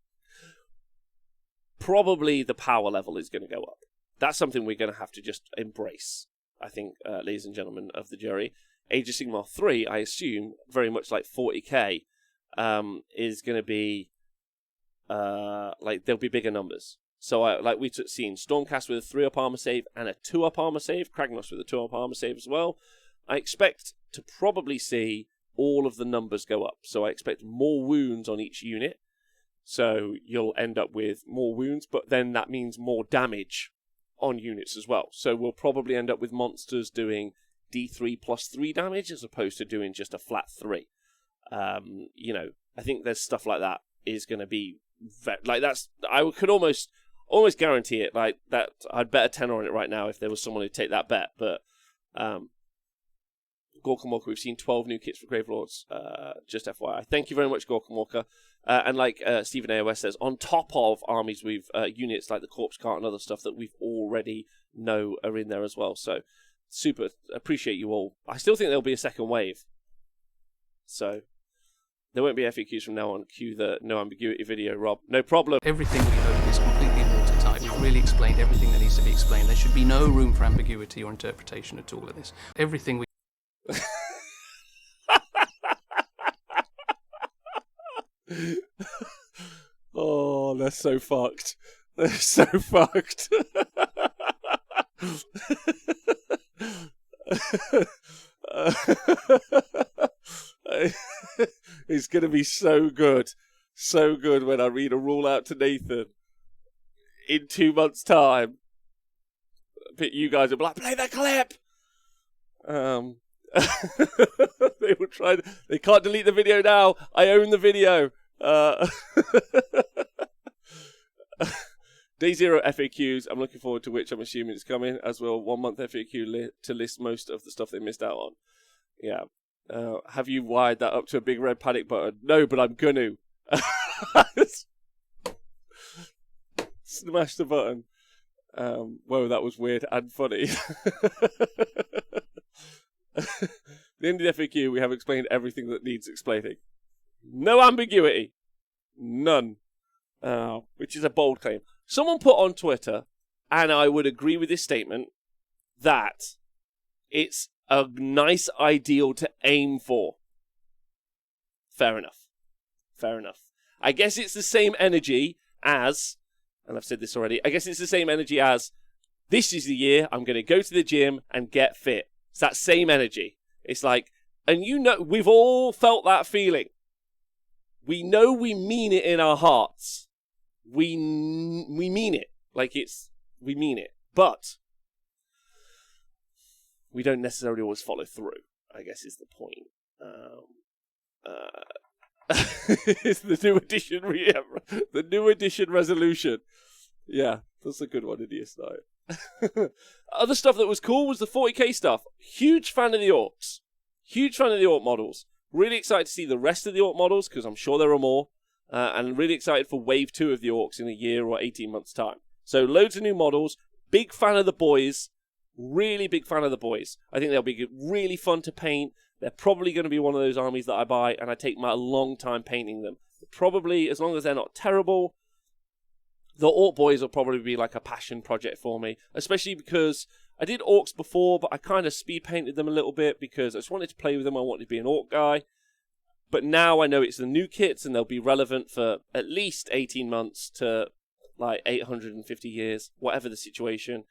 Probably the power level is going to go up. That's something we're going to have to just embrace, I think, ladies and gentlemen of the jury. Age of Sigmar 3, I assume, very much like 40k, is going to be, there'll be bigger numbers. So, like we've seen, Stormcast with a 3-up armor save and a 2-up armor save, Kragnos with a 2-up armor save as well. I expect to probably see all of the numbers go up. So I expect more wounds on each unit. So you'll end up with more wounds, but then that means more damage on units as well. So we'll probably end up with monsters doing D3 plus 3 damage as opposed to doing just a flat 3. I think there's stuff like that is going to be I could almost guarantee it. Like that, I'd bet a tenner on it right now if there was someone who'd take that bet. But Gorkan Walker, we've seen 12 new kits for Gravelords. Just FYI, thank you very much, Gorkan Walker. And like Stephen AOS says, on top of armies, we've units like the Corpse Cart and other stuff that we've already know are in there as well. So super appreciate you all. I still think there'll be a second wave. So there won't be FAQs from now on. Cue the no ambiguity video, Rob. No problem. Everything we hope is completely watertight. We've really explained everything that needs to be explained. There should be no room for ambiguity or interpretation at all in this. Everything we... Oh, they're so fucked. They're so fucked. It's going to be so good when I read a rule out to Nathan in 2 months' time. But you guys will be like, play that clip. They will try. They can't delete the video now. I own the video. Day 0 FAQs. I'm looking forward to which I'm assuming it's coming, as well 1 month FAQ to list most of the stuff they missed out on. Yeah. Have you wired that up to a big red panic button? No, but I'm gonna. Smash the button. Whoa, that was weird and funny. The end of the FAQ, we have explained everything that needs explaining. No ambiguity. None. Which is a bold claim. Someone put on Twitter, and I would agree with this statement, that it's a nice ideal to aim for. Fair enough. Fair enough. I guess it's the same energy as, and I've said this already, I guess it's the same energy as, this is the year I'm going to go to the gym and get fit. It's that same energy. It's like, and you know, we've all felt that feeling. We know we mean it in our hearts. We mean it. We mean it. But we don't necessarily always follow through, I guess is the point. It's the new edition, the new edition resolution. Yeah, that's a good one, Idiot Night. Other stuff that was cool was the 40k stuff. Huge fan of the orcs. Huge fan of the orc models. Really excited to see the rest of the orc models, because I'm sure there are more. And really excited for Wave 2 of the orcs in a year or 18 months' time. So loads of new models. Big fan of the boys. Really big fan of the boys. I think they'll be really fun to paint. They're probably going to be one of those armies that I buy, and I take my long time painting them. Probably, as long as they're not terrible, the Orc Boys will probably be like a passion project for me. Especially because I did Orcs before, but I kind of speed painted them a little bit because I just wanted to play with them. I wanted to be an Orc guy. But now I know it's the new kits, and they'll be relevant for at least 18 months to like 850 years, whatever the situation.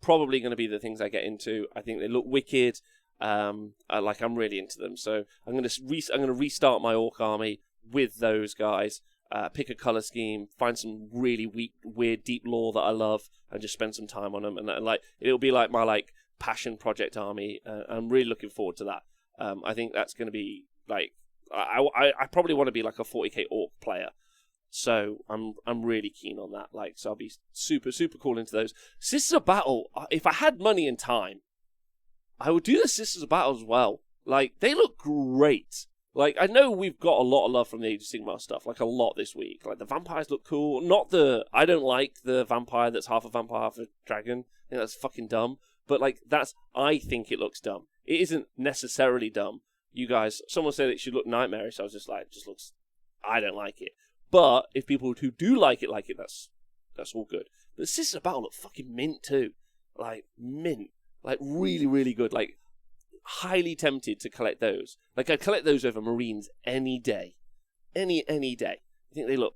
Probably going to be the things I get into. I think they look wicked. I'm really into them, so I'm going to restart my orc army with those guys. Pick a color scheme, find some really weird, deep lore that I love, and just spend some time on them. And like it'll be like my passion project army. I'm really looking forward to that. I think that's going to be like I probably want to be like a 40k orc player. So I'm really keen on that. So I'll be super cool into those. Sisters of Battle. If I had money and time, I would do the Sisters of Battle as well. They look great. I know we've got a lot of love from the Age of Sigmar stuff, a lot this week. The vampires look cool. I don't like the vampire that's half a vampire, half a dragon. I think that's fucking dumb. But, I think it looks dumb. It isn't necessarily dumb. You guys, someone said it should look nightmarish. I was just it just looks, I don't like it. But if people who do like it, that's all good. But the Sisters of Battle look fucking mint too. Mint. Really good. Highly tempted to collect those. I'd collect those over Marines any day. Any day. I think they look,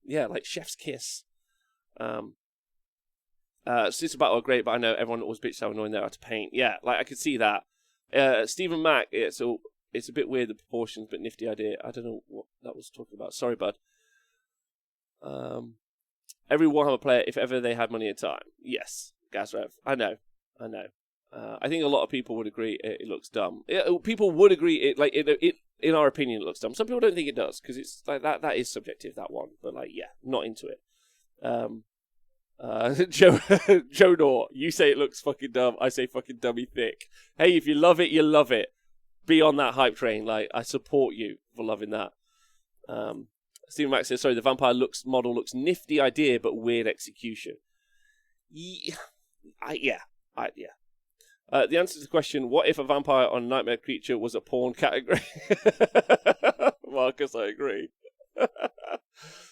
yeah, like Chef's Kiss. Sisters of Battle are great, but I know everyone always bitches how annoying they are to paint. Yeah, I could see that. Stephen Mack, it's a bit weird, the proportions, but nifty idea. I don't know what that was talking about. Sorry, bud. Every Warhammer player, if ever they had money and time. Yes, Gazrev. I know. I think a lot of people would agree it looks dumb. People would agree it in our opinion, it looks dumb. Some people don't think it does, because it's that is subjective, that one. But yeah, not into it. Joe Nor, you say it looks fucking dumb. I say fucking dummy thick. Hey, if you love it, you love it. Be on that hype train. I support you for loving that. Stephen Max says, sorry, the vampire model looks nifty idea, but weird execution. Yeah. The answer to the question, what if a vampire on Nightmare Creature was a porn category? Marcus, I agree.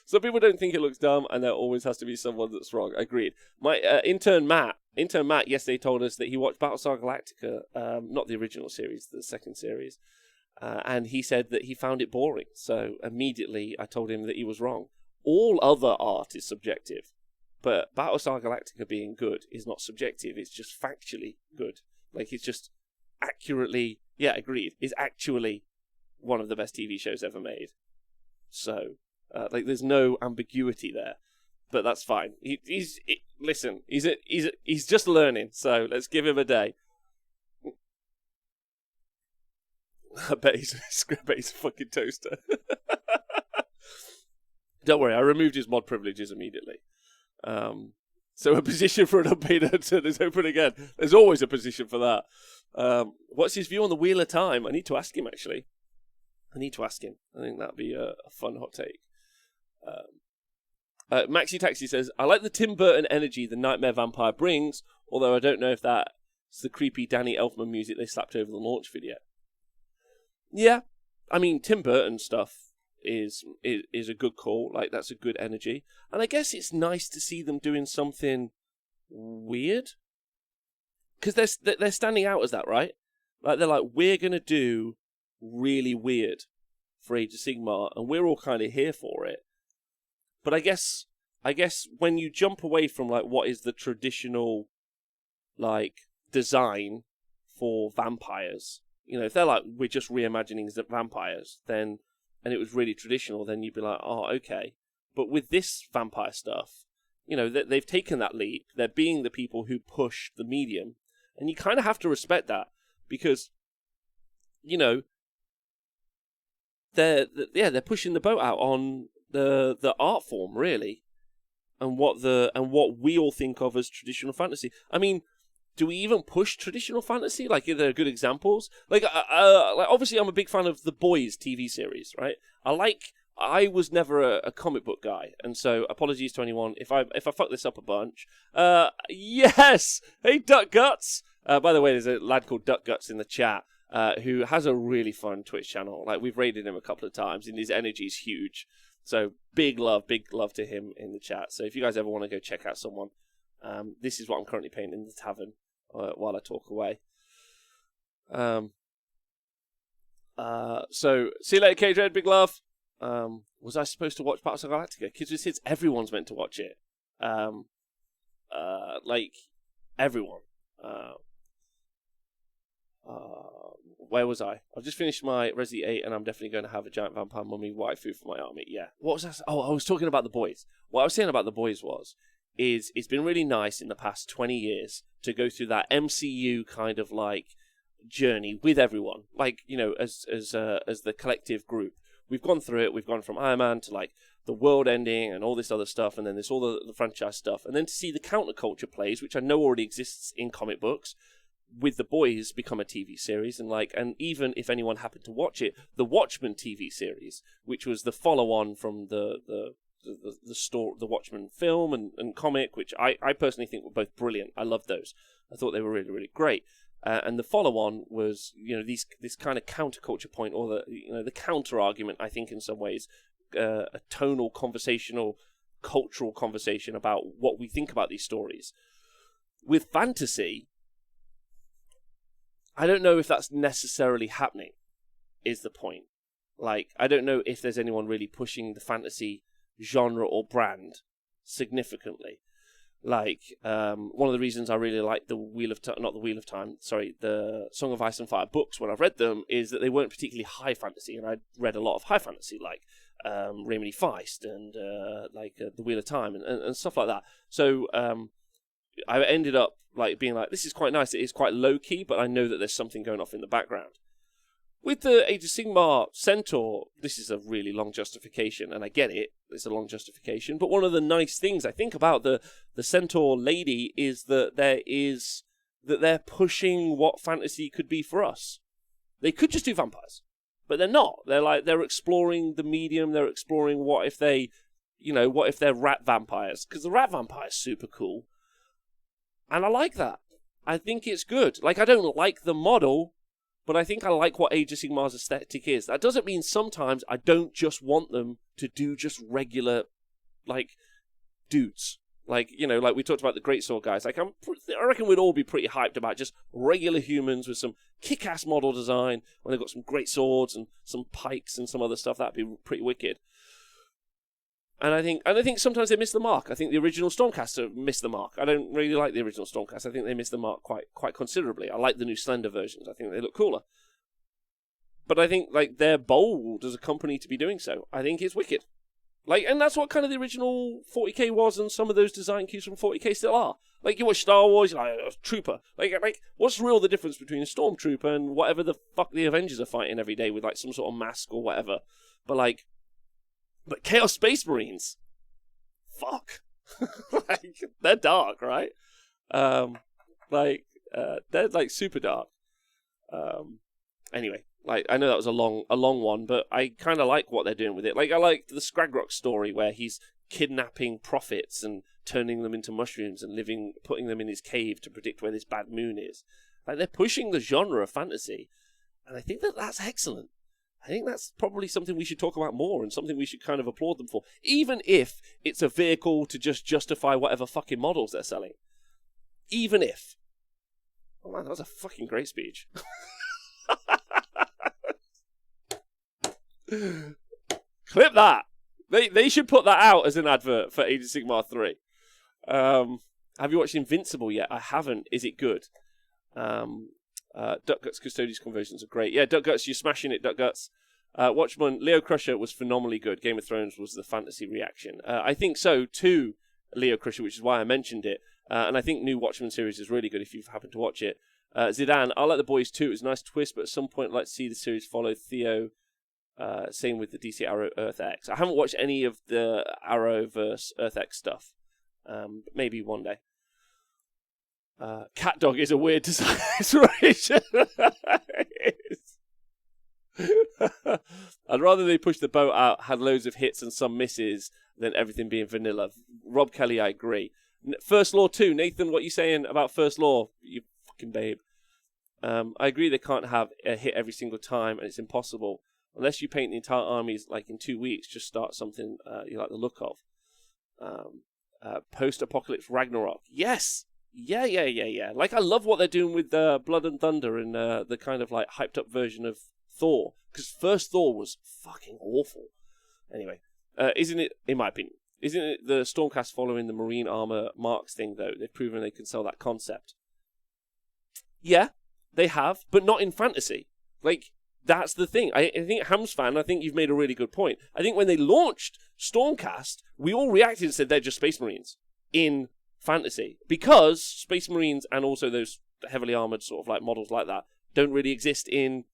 Some people don't think it looks dumb, and there always has to be someone that's wrong. Agreed. My intern Matt yesterday told us that he watched Battlestar Galactica, not the original series, the second series, and he said that he found it boring. So immediately I told him that he was wrong. All other art is subjective, but Battlestar Galactica being good is not subjective. It's just factually good. It's just accurately, yeah, agreed. It's actually one of the best TV shows ever made. So. There's no ambiguity there, but that's fine. He's just learning, so let's give him a day. I bet he's a fucking toaster. Don't worry, I removed his mod privileges immediately. So a position for an unpaid intern is open again. There's always a position for that. What's his view on the Wheel of Time? I need to ask him, actually. I think that'd be a fun hot take. Maxi Taxi says, I like the Tim Burton energy the Nightmare Vampire brings, although I don't know if that's the creepy Danny Elfman music they slapped over the launch video. Yeah, I mean, Tim Burton stuff is a good call. That's a good energy. And I guess it's nice to see them doing something weird. Because they're standing out as that, right? They're we're going to do really weird. for Age of Sigmar, and we're all kind of here for it. But I guess when you jump away from like what is the traditional like design for vampires, you know, if they're like we're just reimagining vampires, then and it was really traditional, then you'd be like, oh, okay. But with this vampire stuff, you know, they've taken that leap. They're being the people who push the medium, and you kind of have to respect that because, you know, they're pushing the boat out on the art form really, and what we all think of as traditional fantasy. I mean, do we even push traditional fantasy? Like, are there good examples? Like obviously, I'm a big fan of the Boys TV series, right? I was never a comic book guy, and so apologies to anyone if I fuck this up a bunch. Yes, hey Duck Guts. By the way, there's a lad called Duck Guts in the chat who has a really fun Twitch channel. Like we've raided him a couple of times, and his energy's huge. So big love to him in the chat. So if you guys ever want to go check out someone, this is what I'm currently playing in the tavern while I talk away. So see you later, K-Dread. Big love. Was I supposed to watch Battlestar Galactica? Kids with Kids, everyone's meant to watch it. Like everyone. Where was I? I've just finished my Resi 8 and I'm definitely going to have a giant vampire mummy waifu for my army. Yeah. What was that? Oh, I was talking about The Boys. What I was saying about The Boys is it's been really nice in the past 20 years to go through that MCU kind of like journey with everyone. Like, you know, as the collective group. We've gone through it. We've gone from Iron Man to like the world ending and all this other stuff, and then there's all the franchise stuff, and then to see the counterculture plays, which I know already exists in comic books, with The Boys become a TV series, and even if anyone happened to watch it, the Watchmen TV series, which was the follow-on from the Watchmen film and comic, which I personally think were both brilliant. I loved those. I thought they were really, really great. And the follow-on was, you know, this kind of counterculture point, or the counter argument. I think in some ways, a tonal, conversational, cultural conversation about what we think about these stories. With fantasy, I don't know if that's necessarily happening. Is the point? Like, I don't know if there's anyone really pushing the fantasy genre or brand significantly. Like, one of the reasons I really like the Song of Ice and Fire books when I've read them is that they weren't particularly high fantasy, and I read a lot of high fantasy, like Remedy Feist and The Wheel of Time and stuff like that. So I ended up like being like, this is quite nice. It is quite low key, but I know that there's something going off in the background. With the Age of Sigmar Centaur, this is a really long justification, and I get it. It's a long justification, but one of the nice things I think about the Centaur lady is that they're pushing what fantasy could be for us. They could just do vampires, but they're not. They're exploring the medium. They're exploring what if they're rat vampires, because the rat vampire is super cool, and I like that. I think it's good. Like, I don't like the model, but I think I like what Age of Sigmar's aesthetic is. That doesn't mean sometimes I don't just want them to do just regular, like, dudes. Like, you know, like we talked about the Greatsword guys. Like, I reckon we'd all be pretty hyped about just regular humans with some kick-ass model design when they've got some great swords and some pikes and some other stuff. That'd be pretty wicked. And I think sometimes they miss the mark. I think the original Stormcaster missed the mark. I don't really like the original Stormcaster. I think they missed the mark quite considerably. I like the new Slender versions. I think they look cooler. But I think like they're bold as a company to be doing so. I think it's wicked. Like, and that's what kind of the original 40k was, and some of those design cues from 40k still are. Like, you watch Star Wars, you're like, oh, Trooper. Like, what's real the difference between a Stormtrooper and whatever the fuck the Avengers are fighting every day with like some sort of mask or whatever? But Chaos Space Marines, fuck, like they're dark, right? They're like super dark. Anyway, like I know that was a long one, but I kind of like what they're doing with it. Like I like the Scragrok story where he's kidnapping prophets and turning them into mushrooms and putting them in his cave to predict where this bad moon is. Like they're pushing the genre of fantasy, and I think that's excellent. I think that's probably something we should talk about more and something we should kind of applaud them for, even if it's a vehicle to just justify whatever fucking models they're selling. Even if. Oh man, that was a fucking great speech. Clip that. They should put that out as an advert for Age of Sigmar 3. Have you watched Invincible yet? I haven't. Is it good? Duck Guts Custodies conversions are great. Yeah, Duck Guts, you're smashing it, Duck Guts. Watchmen, Leo Crusher was phenomenally good. Game of Thrones was the fantasy reaction. I think so, too, Leo Crusher, which is why I mentioned it. And I think new Watchmen series is really good if you've happened to watch it. Zidane, I like The Boys too. It was a nice twist, but at some point I'd like to see the series follow Theo. Same with the DC Arrow Earth X. I haven't watched any of the Arrowverse Earth X stuff. Maybe one day. Cat Dog is a weird design. I'd rather they push the boat out, had loads of hits and some misses, than everything being vanilla. Rob Kelly, I agree. First Law 2. Nathan, what are you saying about First Law? You fucking babe. I agree they can't have a hit every single time, and it's impossible. Unless you paint the entire armies like in 2 weeks, just start something you like the look of. Post-apocalypse Ragnarok. Yes! Yeah. Like, I love what they're doing with Blood and Thunder and the kind of like hyped up version of Thor. Because first Thor was fucking awful. Anyway, isn't it, in my opinion, isn't it the Stormcast following the Marine Armor Marks thing, though? They've proven they can sell that concept. Yeah, they have, but not in fantasy. Like, that's the thing. I think Ham's fan, I think you've made a really good point. I think when they launched Stormcast, we all reacted and said they're just Space Marines in fantasy. Because Space Marines and also those heavily armored sort of like models like that don't really exist in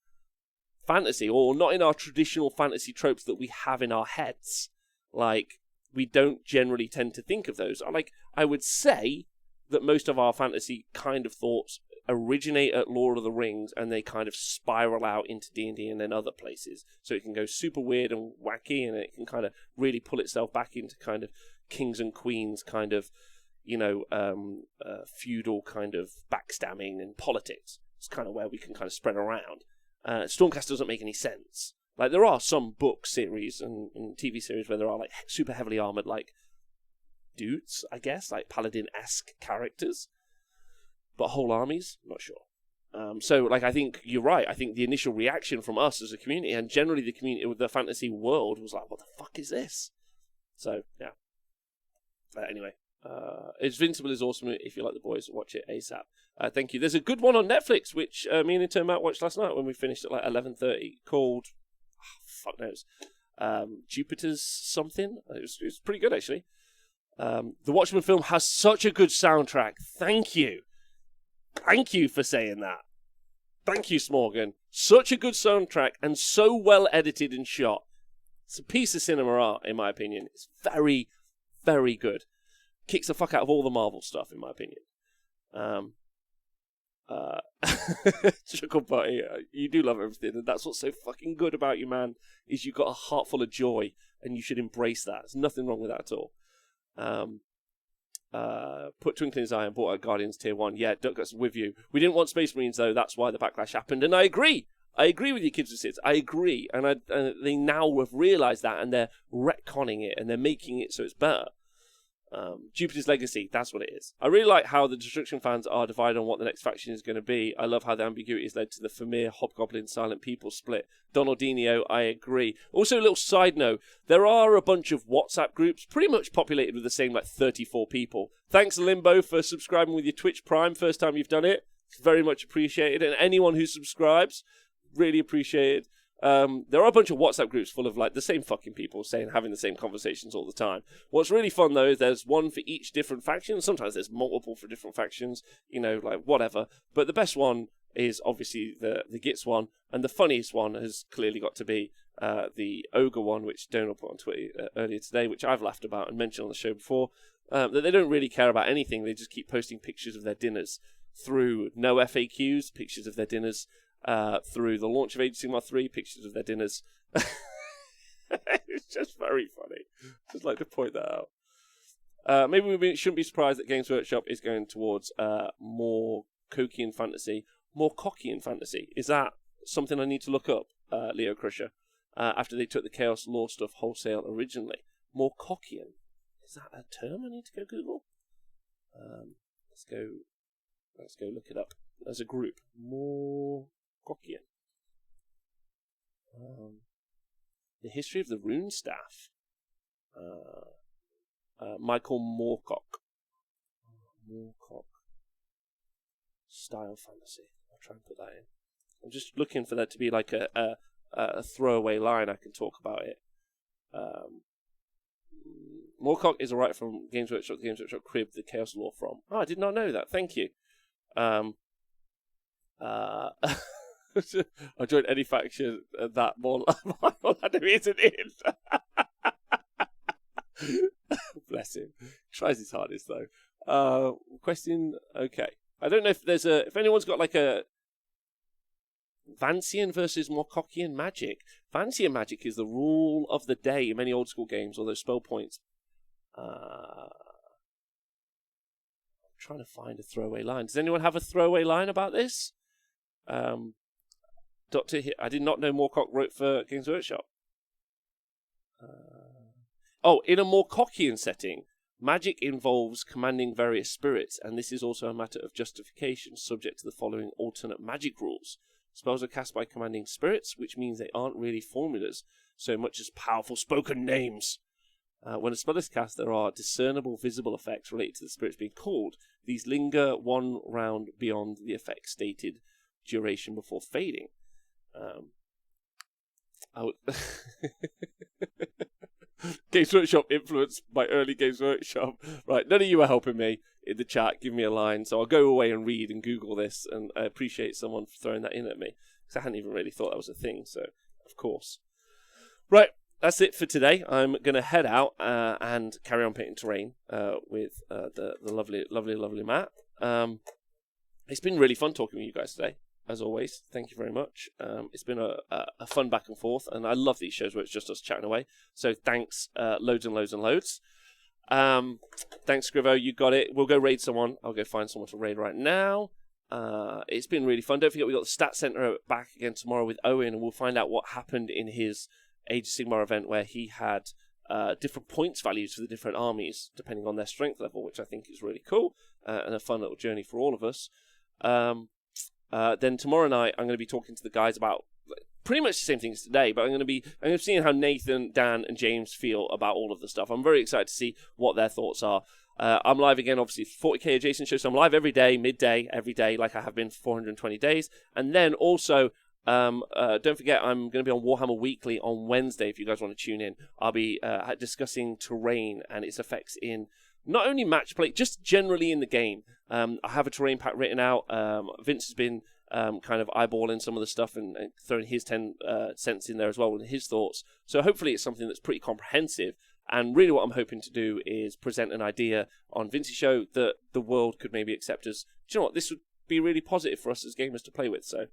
fantasy, or not in our traditional fantasy tropes that we have in our heads. Like, we don't generally tend to think of those. Like, I would say that most of our fantasy kind of thoughts originate at Lord of the Rings, and they kind of spiral out into D&D and then other places. So it can go super weird and wacky, and it can kind of really pull itself back into kind of kings and queens kind of, feudal kind of backstabbing and politics. It's kind of where we can kind of spread around. Stormcast doesn't make any sense. Like, there are some book series and TV series where there are like super heavily armored like dudes, I guess, like paladin-esque characters. But whole armies, not sure. So, like, I think you're right. I think the initial reaction from us as a community, and generally the community with the fantasy world, was like, what the fuck is this? So, yeah. Anyway, Invincible is awesome. If you like The Boys, watch it ASAP. Thank you. There's a good one on Netflix, which me and Intern Matt watched last night when we finished at like 11:30, called, fuck knows, Jupiter's something. It was pretty good, actually. The Watchmen film has such a good soundtrack. Thank you. Thank you for saying that. Thank you, Smorgan. Such a good soundtrack and so well edited and shot. It's a piece of cinema art, in my opinion. It's very, very good. Kicks the fuck out of all the Marvel stuff, in my opinion. Chuckle Buddy, you do love everything, and that's what's so fucking good about you, man, is you've got a heart full of joy, and you should embrace that. There's nothing wrong with that at all. Put Twinkling in his eye and bought a Guardians Tier 1. Yeah, Duck Guts with you. We didn't want Space Marines, though. That's why the backlash happened. And I agree. I agree with you, Kids with Sits. I agree. And they now have realised that, and they're retconning it, and they're making it so it's better. Jupiter's Legacy, that's what it is. I really like how the Destruction fans are divided on what the next faction is going to be. I love how the ambiguity has led to the Famir, Hobgoblin, Silent People split. Donaldinho, I agree. Also, a little side note, there are a bunch of WhatsApp groups pretty much populated with the same like 34 people. Thanks, Limbo, for subscribing with your Twitch Prime. First time you've done it. It's very much appreciated. And anyone who subscribes, really appreciated. There are a bunch of WhatsApp groups full of like the same fucking people having the same conversations all the time. What's really fun though is there's one for each different faction. Sometimes there's multiple for different factions, like whatever. But the best one is obviously the Gits one, and the funniest one has clearly got to be the Ogre one, which Donald put on Twitter earlier today, which I've laughed about and mentioned on the show before. That they don't really care about anything. They just keep posting pictures of their dinners through no FAQs, pictures of their dinners. Through the launch of Age of Sigmar 3, pictures of their dinners. It's just very funny. Just like to point that out. Maybe we shouldn't be surprised that Games Workshop is going towards more Kokian fantasy, more Cockian fantasy. Is that something I need to look up, Leo Crusher? After they took the Chaos Law stuff wholesale originally. More Cockian. Is that a term I need to go Google? Let's go look it up. As a group. More Cockian. The history of the rune staff. Michael Moorcock. Moorcock. Style fantasy. I'll try and put that in. I'm just looking for that to be like a throwaway line. I can talk about it. Moorcock is a writer from Games Workshop cribbed the Chaos Lore from. Oh, I did not know that. Thank you. I joined any faction that more Orlando isn't in. Bless him. Tries his hardest though. Question. Okay. I don't know if anyone's got like a Vancian versus Moorcockian magic. Vancian magic is the rule of the day in many old school games, although spell points. I'm trying to find a throwaway line. Does anyone have a throwaway line about this? I did not know Moorcock wrote for Games Workshop. In a Moorcockian setting, magic involves commanding various spirits, and this is also a matter of justification, subject to the following alternate magic rules. Spells are cast by commanding spirits, which means they aren't really formulas, so much as powerful spoken names. When a spell is cast, there are discernible visible effects related to the spirits being called. These linger one round beyond the effect stated duration before fading. Games Workshop influenced by early Games Workshop. Right, none of you are helping me in the chat. Give me a line, so I'll go away and read and Google this, and I appreciate someone throwing that in at me, because I hadn't even really thought that was a thing, so of course. Right, that's it for today. I'm going to head out and carry on painting terrain with the lovely Matt. It's been really fun talking with you guys today. As always, thank you very much. It's been a fun back and forth, and I love these shows where it's just us chatting away. So thanks, loads and loads and loads. Thanks, Scrivo, you got it. We'll go raid someone. I'll go find someone to raid right now. It's been really fun. Don't forget, we got the Stat Center back again tomorrow with Owen, and we'll find out what happened in his Age of Sigmar event where he had different points values for the different armies depending on their strength level, which I think is really cool and a fun little journey for all of us. Then tomorrow night, I'm going to be talking to the guys about pretty much the same things today, but I'm going to be seeing how Nathan, Dan, and James feel about all of the stuff. I'm very excited to see what their thoughts are. I'm live again, obviously, 40k adjacent show, so I'm live every day, midday, every day, like I have been for 420 days. And then also, don't forget, I'm going to be on Warhammer Weekly on Wednesday, if you guys want to tune in. I'll be discussing terrain and its effects in not only match play, just generally in the game. I have a terrain pack written out. Vince has been kind of eyeballing some of the stuff and throwing his 10 cents in there as well with his thoughts. So hopefully it's something that's pretty comprehensive. And really what I'm hoping to do is present an idea on Vince's show that the world could maybe accept as, do you know what, this would be really positive for us as gamers to play with. So,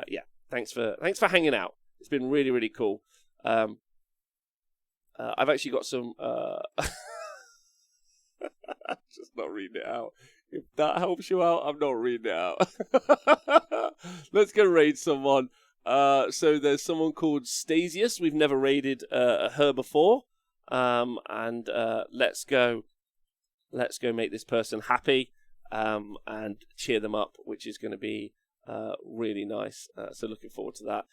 yeah, thanks for hanging out. It's been really, really cool. I've actually got some... just not reading it out. If that helps you out, I'm not reading it out. Let's go raid someone. So there's someone called Stasius. We've never raided her before. And let's go make this person happy and cheer them up, which is going to be really nice. So looking forward to that.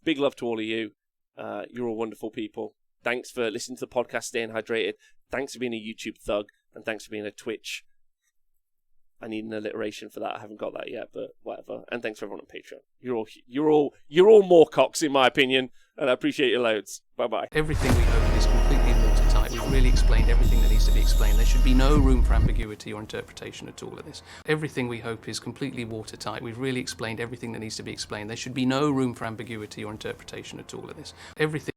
Big love to all of you. You're all wonderful people. Thanks for listening to the podcast, staying hydrated. Thanks for being a YouTube thug, and thanks for being a Twitch. I need an alliteration for that. I haven't got that yet, but whatever. And thanks for everyone on Patreon. You're all Moorcocks, in my opinion, and I appreciate your loads. Bye bye. Everything we hope is completely watertight. We've really explained everything that needs to be explained. There should be no room for ambiguity or interpretation at all of this. Everything we hope is completely watertight. We've really explained everything that needs to be explained. There should be no room for ambiguity or interpretation at all of this. Everything